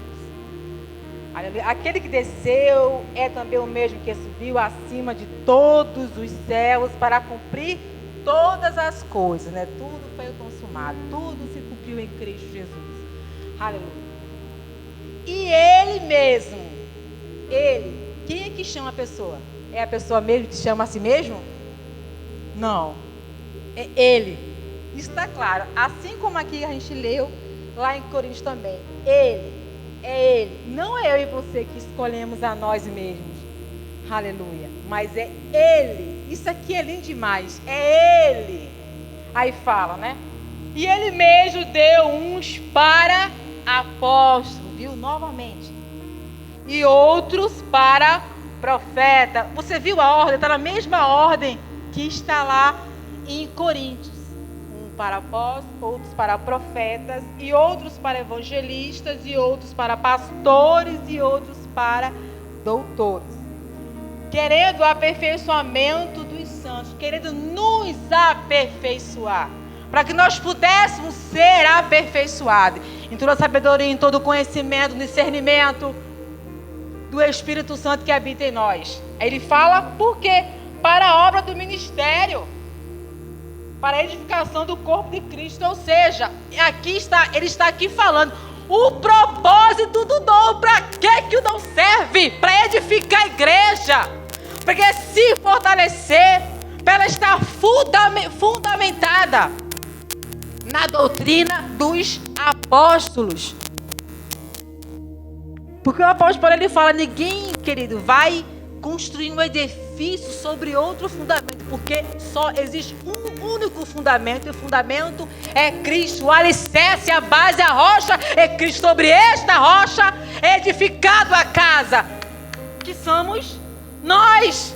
Aleluia. Aquele que desceu é também o mesmo que subiu acima de todos os céus para cumprir todas as coisas, né? Tudo foi consumado, tudo se cumpriu em Cristo Jesus. Aleluia. E ele mesmo, ele, quem é que chama a pessoa? É a pessoa mesmo que chama a si mesmo? Não, é ele. Isso está claro, assim como aqui a gente leu lá em Coríntios também. Ele, é ele, não é eu e você que escolhemos a nós mesmos. Aleluia. Mas é ele. Isso aqui é lindo demais. É ele. Aí fala, né? E ele mesmo deu uns para apóstolo, viu? Novamente. E outros para profeta. Você viu a ordem? Está na mesma ordem que está lá em Coríntios. Um para apóstolos, outros para profetas, e outros para evangelistas, e outros para pastores, e outros para doutores. Querendo o aperfeiçoamento dos santos, querendo nos aperfeiçoar, para que nós pudéssemos ser aperfeiçoados em toda sabedoria, em todo conhecimento, discernimento do Espírito Santo que habita em nós. Aí ele fala por quê? Para a obra do ministério, para a edificação do corpo de Cristo. Ou seja, aqui está, ele está aqui falando o propósito do dom. Para que o dom serve? Para edificar a igreja, para se fortalecer, para ela estar fundamentada na doutrina dos apóstolos. Porque o apóstolo ele fala, ninguém, querido, vai construir um edifício sobre outro fundamento, porque só existe um único fundamento, e o fundamento é Cristo. O alicerce, a base, a rocha é Cristo. Sobre esta rocha é edificado a casa, que somos nós.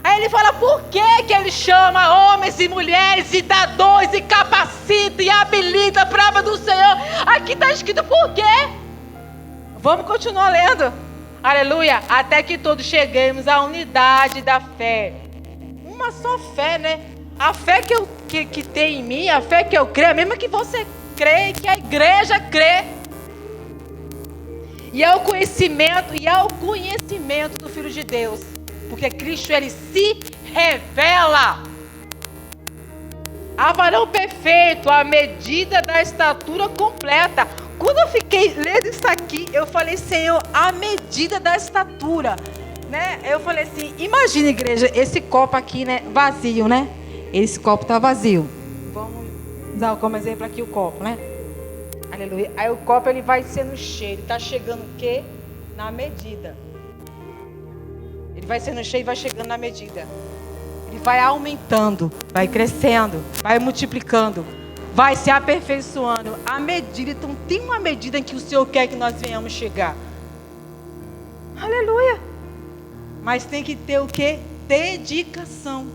Aí ele fala por que ele chama homens e mulheres e dá dons e capacita e habilita a prova do Senhor. Aqui está escrito por quê? Vamos continuar lendo. Aleluia. Até que todos cheguemos à unidade da fé. Uma só fé, né? A fé que tem em mim, a fé que eu creio, a mesma que você crê, que a igreja crê. E ao conhecimento do Filho de Deus. Porque Cristo, ele se revela. A varão perfeito, à medida da estatura completa. Quando eu fiquei lendo isso aqui, eu falei, Senhor, a medida da estatura, né? Eu falei assim, imagina, igreja, esse copo aqui, né, vazio, né? Esse copo tá vazio. Vamos usar como exemplo aqui o copo, né? Aleluia. Aí o copo, ele vai sendo cheio, ele tá chegando o quê? Na medida. Ele vai sendo cheio e vai chegando na medida. Ele vai aumentando, vai crescendo, vai multiplicando, vai se aperfeiçoando à medida. Então tem uma medida em que o Senhor quer que nós venhamos chegar. Aleluia. Mas tem que ter o quê? Dedicação.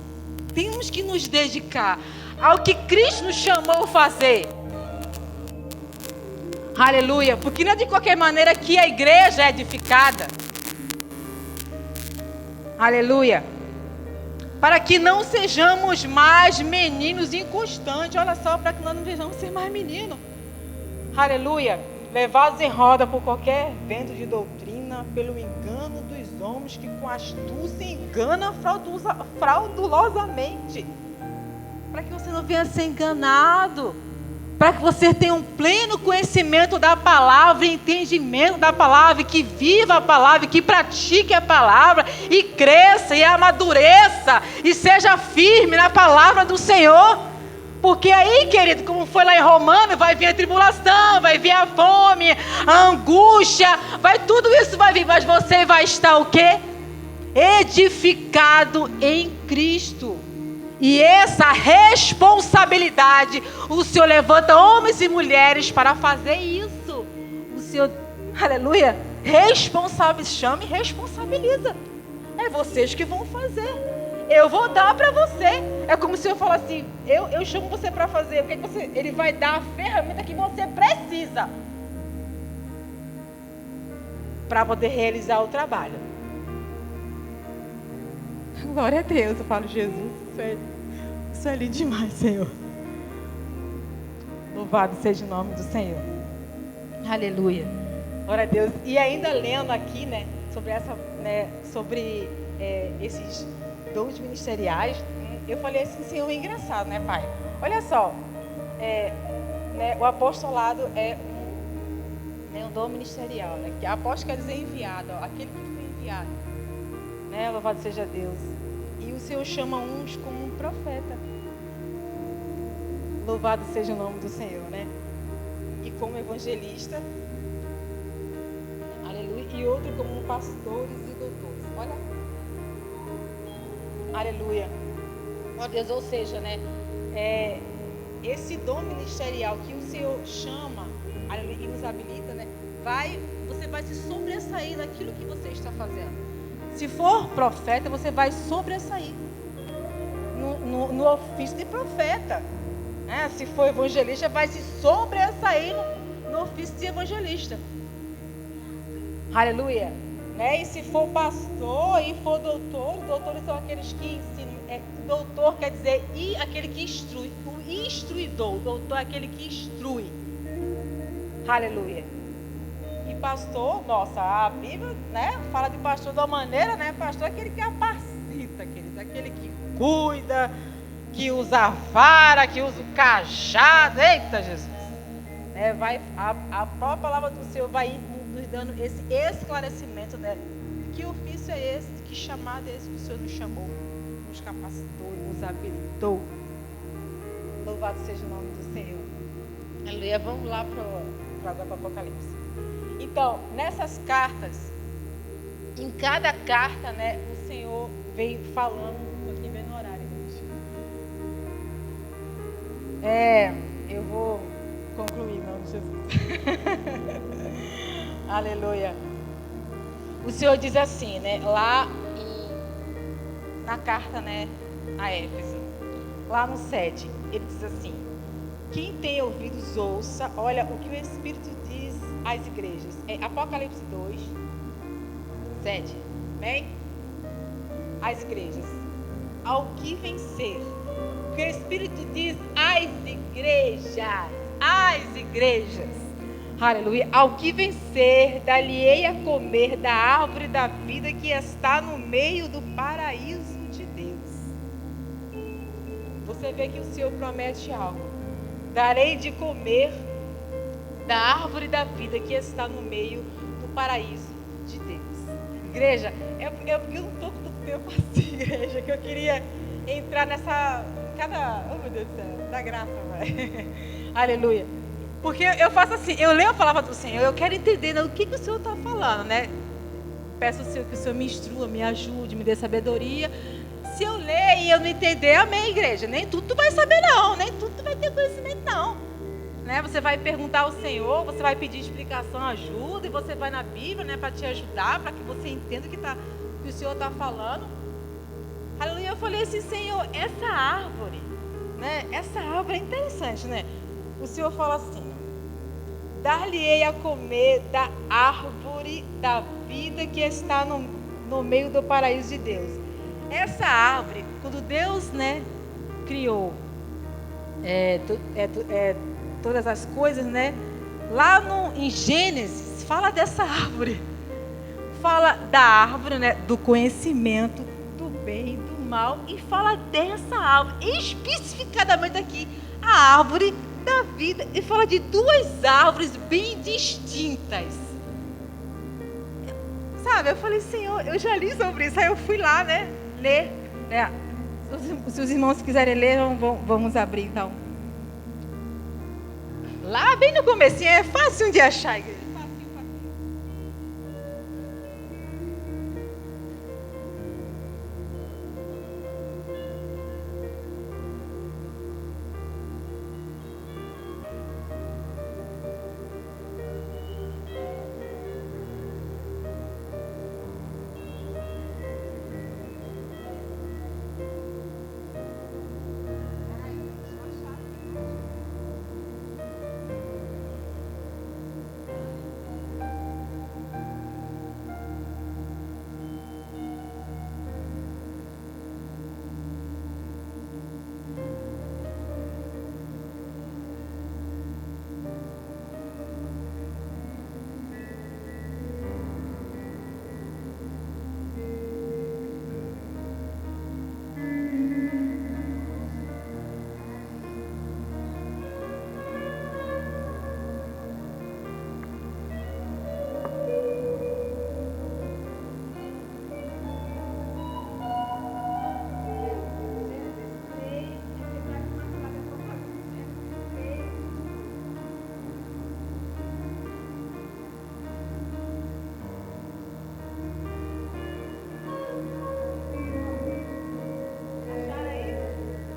Temos que nos dedicar ao que Cristo nos chamou a fazer. Aleluia. Porque não é de qualquer maneira que a igreja é edificada. Aleluia. Para que não sejamos mais meninos inconstantes. Olha só, para que nós não sejamos ser mais meninos. Aleluia. Levados em roda por qualquer vento de doutrina, pelo engano dos homens que com astúcia engana fraudulosamente. Para que você não venha ser enganado. Para que você tenha um pleno conhecimento da palavra, entendimento da palavra, que viva a palavra, que pratique a palavra, e cresça, e amadureça, e seja firme na palavra do Senhor. Porque aí, querido, como foi lá em Romanos, vai vir a tribulação, vai vir a fome, a angústia, tudo isso vai vir, mas você vai estar o quê? Edificado em Cristo. E essa responsabilidade, o Senhor levanta homens e mulheres para fazer isso. O Senhor, aleluia, chama e responsabiliza. É vocês que vão fazer. Eu vou dar para você. É como se eu falasse assim, eu chamo você para fazer. O que ele vai dar a ferramenta que você precisa para poder realizar o trabalho. Glória a Deus, eu falo, Jesus, isso é lindo demais, Senhor. Louvado seja o nome do Senhor. Aleluia. Glória a Deus. E ainda lendo aqui, né, sobre esses dons ministeriais, eu falei assim, Senhor, é engraçado, né, Pai? Olha só, o apostolado é um dom ministerial, né? Que apóstolo quer dizer enviado, aquele que foi enviado, né? Louvado seja Deus. E o Senhor chama uns como um profeta. Louvado seja o nome do Senhor, né? E como evangelista, aleluia, e outro como pastores e doutores. Olha, aleluia, ó Deus, ou seja, né? Esse dom ministerial que o Senhor chama, aleluia, e nos habilita, né? Você vai se sobressair daquilo que você está fazendo. Se for profeta, você vai sobressair no ofício de profeta. Né? Se for evangelista, vai se sobressair no ofício de evangelista. Aleluia. Né? E se for pastor e for doutor, doutores são aqueles que ensinam. Doutor quer dizer aquele que instrui. O instruidor, o doutor é aquele que instrui. Aleluia. E pastor, nossa, a Bíblia, né, fala de pastor de uma maneira, né? Pastor é aquele que capacita, aquele que cuida, que usa a vara, que usa o cajado. Eita, Jesus! A própria palavra do Senhor vai nos dando esse esclarecimento, né? Que ofício é esse? Que chamado é esse que o Senhor nos chamou, nos capacitou, nos habilitou? Louvado seja o nome do Senhor. Aleluia. Vamos lá para o Apocalipse. Então, nessas cartas, em cada carta, né, o Senhor vem falando, aqui bem no horário, gente. Eu vou concluir, em nome de Jesus. Aleluia. O Senhor diz assim, né, lá na carta, né, a Éfeso, lá no 7, ele diz assim: quem tem ouvidos ouça, olha o que o Espírito diz às igrejas. Apocalipse 2, 7. Bem? As igrejas. Ao que vencer. O que o Espírito diz às igrejas. Às igrejas. Aleluia. Ao que vencer, dá-lhe-ei a comer da árvore da vida que está no meio do paraíso de Deus. Você vê que o Senhor promete algo. Darei de comer da árvore da vida que está no meio do paraíso de Deus. Igreja, eu um pouco do tempo assim, igreja, que eu queria entrar oh meu Deus do céu, da graça, vai. Aleluia. Porque eu faço assim, eu leio a palavra do Senhor, eu quero entender, né, o que o Senhor está falando, né? Peço ao Senhor que o Senhor me instrua, me ajude, me dê sabedoria. Se eu ler e eu não entender, amém, igreja. Nem tudo tu vai saber não, nem tudo tu vai ter conhecimento não. Né? Você vai perguntar ao Senhor, você vai pedir explicação, ajuda, e você vai na Bíblia, né, para te ajudar, para que você entenda o que o Senhor está falando. Aleluia. Eu falei assim, Senhor, essa árvore, né, essa árvore é interessante, né? O Senhor fala assim: dar-lhe-ei a comer da árvore da vida que está no meio do paraíso de Deus. Essa árvore, quando Deus, né, criou todas as coisas, né? Lá em Gênesis, fala dessa árvore. Fala da árvore, né, do conhecimento, do bem e do mal. E fala dessa árvore, especificadamente aqui, a árvore da vida. E fala de duas árvores bem distintas. Sabe, eu falei, Senhor, eu já li sobre isso. Aí eu fui lá, né, ler. Se os irmãos quiserem ler, vamos abrir então. Lá bem no comecinho, é fácil de achar, igreja. Fácil, fácil.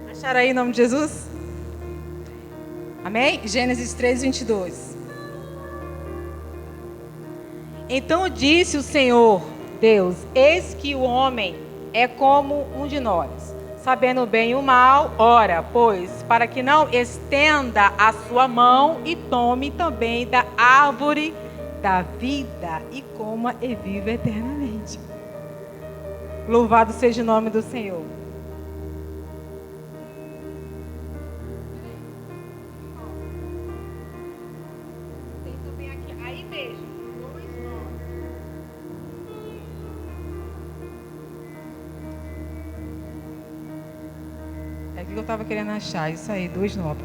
Acharam aí em nome de Jesus? Amém? Gênesis 3, 22. Então disse o Senhor Deus: eis que o homem é como um de nós, sabendo o bem e o mal. Ora, pois, para que não estenda a sua mão e tome também da árvore da vida e coma e viva eternamente. Louvado seja o nome do Senhor. Tem também aqui, aí mesmo, dois nomes. É aqui que eu estava querendo achar, isso aí, dois nomes.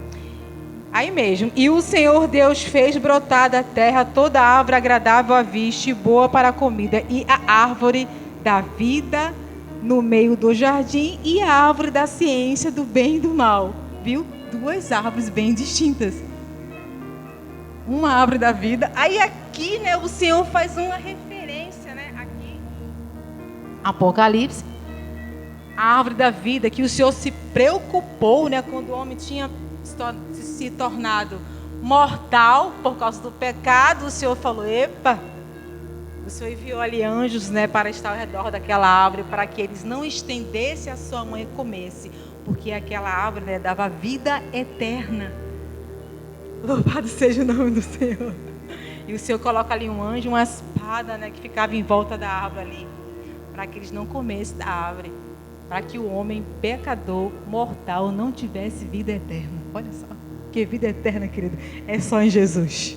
Aí mesmo, e o Senhor Deus fez brotar da terra toda árvore agradável à vista e boa para a comida, e a árvore da vida no meio do jardim, e a árvore da ciência do bem e do mal. Viu? Duas árvores bem distintas. Uma árvore da vida. Aí aqui, né, o Senhor faz uma referência, né, aqui. Apocalipse. A árvore da vida, que o Senhor se preocupou, né, quando o homem tinha se tornado mortal por causa do pecado. O Senhor falou: epa, o Senhor enviou ali anjos, né, para estar ao redor daquela árvore, para que eles não estendessem a sua mão e comessem, porque aquela árvore, né, dava vida eterna. Louvado seja o nome do Senhor. E o Senhor coloca ali um anjo, uma espada, né, que ficava em volta da árvore ali, para que eles não comessem da árvore, para que o homem pecador, mortal, não tivesse vida eterna. Olha só, que vida eterna, querido, é só em Jesus.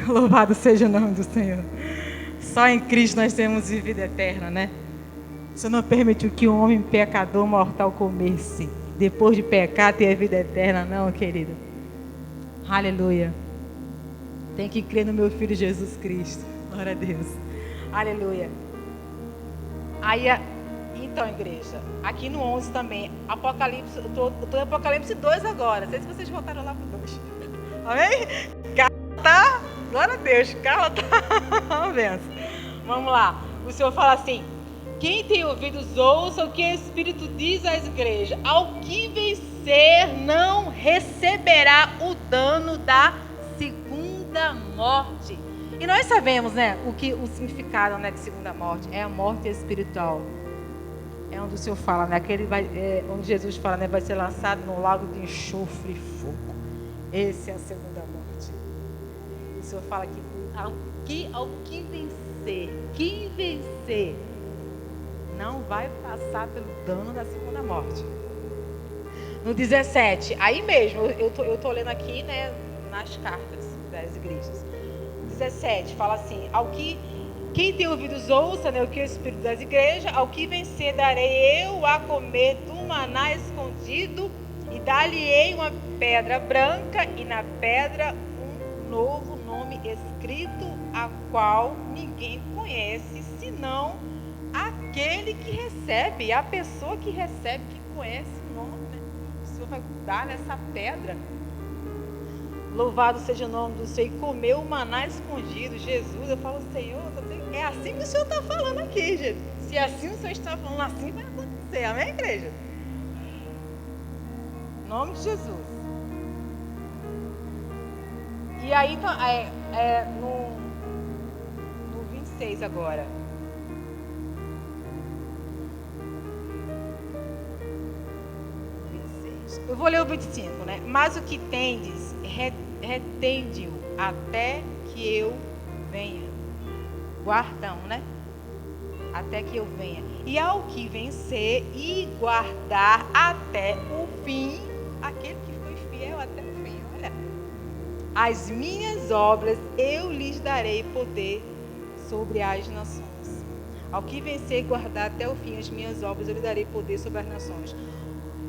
Louvado seja o nome do Senhor. Só em Cristo nós temos vida eterna, né? O Senhor não permitiu que o homem pecador, mortal, comesse, depois de pecar, ter a vida eterna, não, querido. Aleluia. Tem que crer no meu Filho Jesus Cristo. Glória a Deus. Aleluia. Aí, então, igreja, aqui no 11 também, Apocalipse, eu estou em Apocalipse 2 agora. Não sei se vocês voltaram lá para o 2. Amém? Carla tá, glória a Deus, Carla tá, benção. Vamos lá. O Senhor fala assim: quem tem ouvidos, ouça o que o Espírito diz às igrejas. Ao que vencer não receberá o dano da segunda morte. E nós sabemos, né, o significado, né, de segunda morte é a morte espiritual. É onde o Senhor fala, né, onde Jesus fala, né, vai ser lançado no lago de enxofre e fogo. Essa é a segunda morte. O Senhor fala que ao que vencer, quem vencer não vai passar pelo dano da segunda morte. No 17, aí mesmo, eu tô lendo aqui, né, nas cartas das igrejas. 17, fala assim: quem tem ouvidos ouça, né, o que é o Espírito das igrejas. Ao que vencer darei eu a comer do maná escondido, e dar-lhe-ei uma pedra branca, e na pedra um novo nome escrito, a qual ninguém conhece, senão aquele que recebe, a pessoa que recebe, que conhece o nome, né? O Senhor vai dar nessa pedra. Louvado seja o nome do Senhor. E comeu o maná escondido. Jesus, eu falo, Senhor, é assim que o Senhor está falando aqui, gente. Se assim o Senhor está falando, assim vai acontecer. Amém, igreja? Em nome de Jesus. E aí, no 26 agora. 26. Eu vou ler o 25, né? Mas o que tendes, retende-o até que eu venha. Guardam, né? Até que eu venha. E ao que vencer e guardar até o fim, aquele que foi fiel até o fim, olha. As minhas obras eu lhes darei poder sobre as nações. Ao que vencer e guardar até o fim as minhas obras, eu lhe darei poder sobre as nações.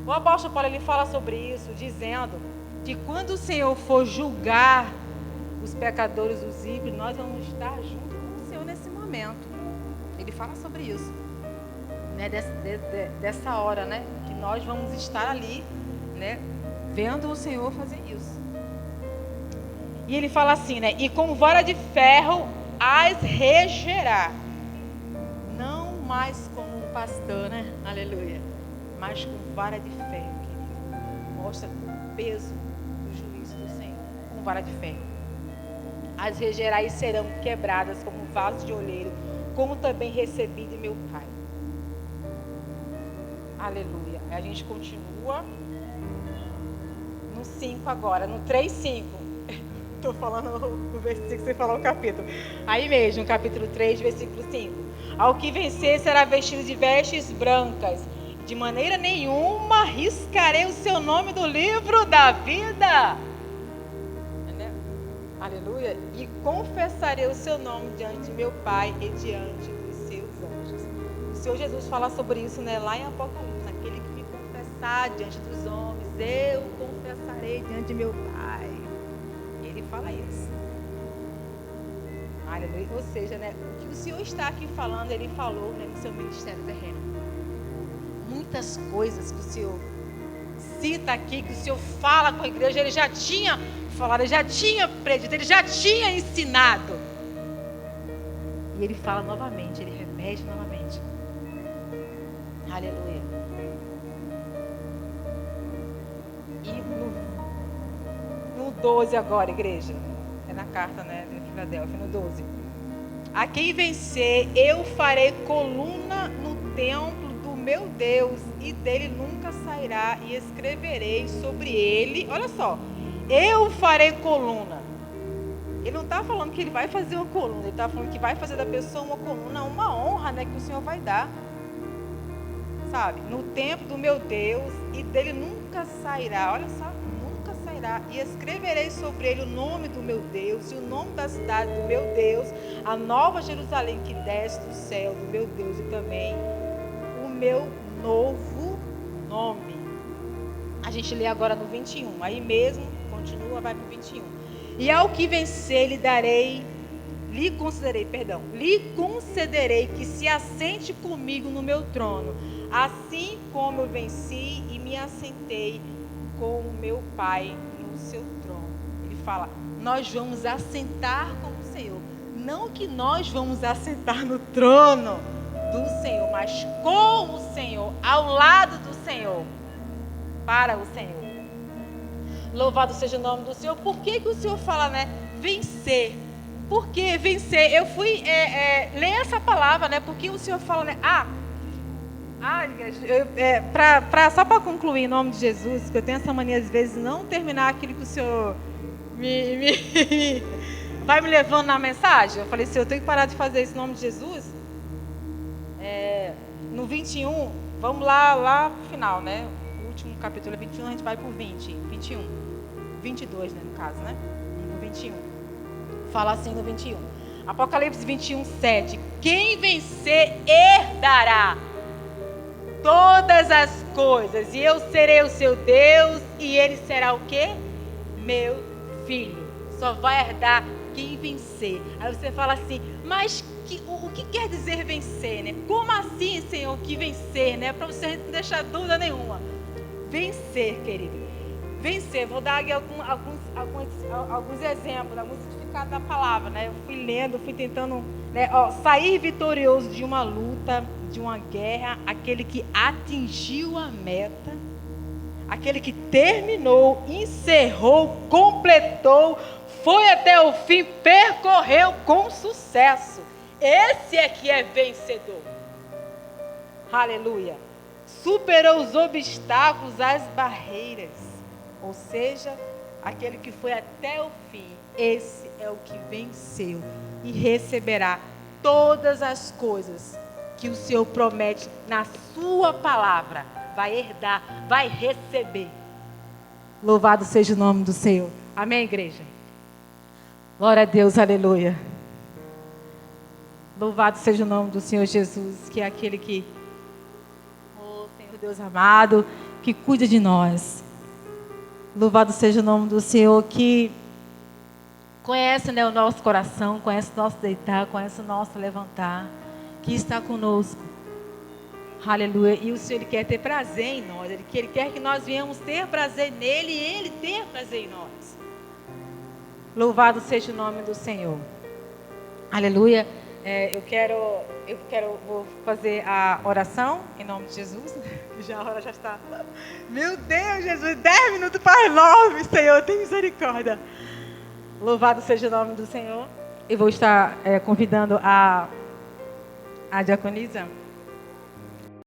O apóstolo Paulo, ele fala sobre isso, dizendo que quando o Senhor for julgar os pecadores, os ímpios, nós vamos estar junto com o Senhor nesse momento. Ele fala sobre isso, né? Dessa hora, né? Que nós vamos estar ali, né? Vendo o Senhor fazer isso. E ele fala assim, né? E com vara de ferro as regerá. Não mais como um pastor, né? Aleluia. Mas com vara de ferro, querido. Mostra o peso do juízo do Senhor. Com vara de ferro. As regerá e serão quebradas como vaso de oleiro, como também recebi de meu Pai. Aleluia. A gente continua no 5 agora, no 3:5. Estou falando o versículo sem falar o capítulo. Aí mesmo, capítulo 3, versículo 5. Ao que vencer será vestido de vestes brancas. De maneira nenhuma riscarei o seu nome do livro da vida. Aleluia. E confessarei o seu nome diante de meu Pai e diante dos seus anjos. O Senhor Jesus fala sobre isso, né? Lá em Apocalipse. Aquele que me confessar diante dos homens, eu confessarei diante de meu Pai. Ele fala isso. Aleluia. Ou seja, né? O que o Senhor está aqui falando, Ele falou, né, no seu ministério terreno. Muitas coisas que o Senhor cita aqui, que o Senhor fala com a igreja, Ele já tinha falado, Ele já tinha predito, Ele já tinha ensinado. E Ele fala novamente, Ele repete novamente. Aleluia. E no 12 agora, igreja. É na carta, né, de Filadélfia, no 12. A quem vencer, eu farei coluna no templo do meu Deus, e dele nunca sairá, e escreverei sobre ele. Olha só. Eu farei coluna. Ele não está falando que ele vai fazer uma coluna. Ele está falando que vai fazer da pessoa uma coluna, uma honra, né, que o Senhor vai dar. Sabe? No templo do meu Deus, e dele nunca sairá. Olha só, nunca sairá. E escreverei sobre ele o nome do meu Deus e o nome da cidade do meu Deus, a nova Jerusalém que desce do céu do meu Deus, e também o meu novo nome. A gente lê agora no 21. Aí mesmo, continua, vai para o 21. E ao que vencer, lhe concederei que se assente comigo no meu trono, assim como eu venci e me assentei com o meu Pai no seu trono. Ele fala, nós vamos assentar com o Senhor. Não que nós vamos assentar no trono do Senhor, mas com o Senhor, ao lado do Senhor, para o Senhor. Louvado seja o nome do Senhor. Por que o Senhor fala, né? Vencer. Por que vencer? Eu fui ler essa palavra, né? Porque o Senhor fala, né? Só para concluir em nome de Jesus, que eu tenho essa mania às vezes não terminar aquilo que o Senhor vai me levando na mensagem. Eu falei, Senhor, eu tenho que parar de fazer isso em nome de Jesus. No 21, vamos lá pro final, né? O último capítulo é 21, a gente vai pro 21. 22, né, no caso, né? No 21. Fala assim no 21. Apocalipse 21, 7. Quem vencer herdará todas as coisas, e eu serei o seu Deus, e ele será o quê? Meu filho. Só vai herdar quem vencer. Aí você fala assim, mas o que quer dizer vencer, né? Como assim, Senhor, que vencer, né? Para você não deixar dúvida nenhuma. Vencer, querido, vencer. Vou dar aqui alguns exemplos, alguns significados da palavra, né? Eu fui lendo, fui tentando, né? Sair vitorioso de uma luta, de uma guerra, aquele que atingiu a meta, aquele que terminou, encerrou, completou, foi até o fim, percorreu com sucesso. Esse é que é vencedor. Aleluia. Superou os obstáculos, as barreiras. Ou seja, aquele que foi até o fim. Esse é o que venceu e receberá todas as coisas que o Senhor promete na sua palavra. Vai herdar, vai receber. Louvado seja o nome do Senhor. Amém, igreja? Glória a Deus, aleluia. Louvado seja o nome do Senhor Jesus, que é aquele que, Senhor Deus amado, que cuida de nós. Louvado seja o nome do Senhor, que conhece, né, o nosso coração, conhece o nosso deitar, conhece o nosso levantar, que está conosco. Aleluia. E o Senhor, Ele quer ter prazer em nós. Ele quer que nós venhamos ter prazer nele e Ele ter prazer em nós. Louvado seja o nome do Senhor. Aleluia. Vou fazer a oração em nome de Jesus. A hora já está. Meu Deus, Jesus, 10 minutos para as 9, Senhor, tem misericórdia. Louvado seja o nome do Senhor. Eu vou estar convidando a diaconisa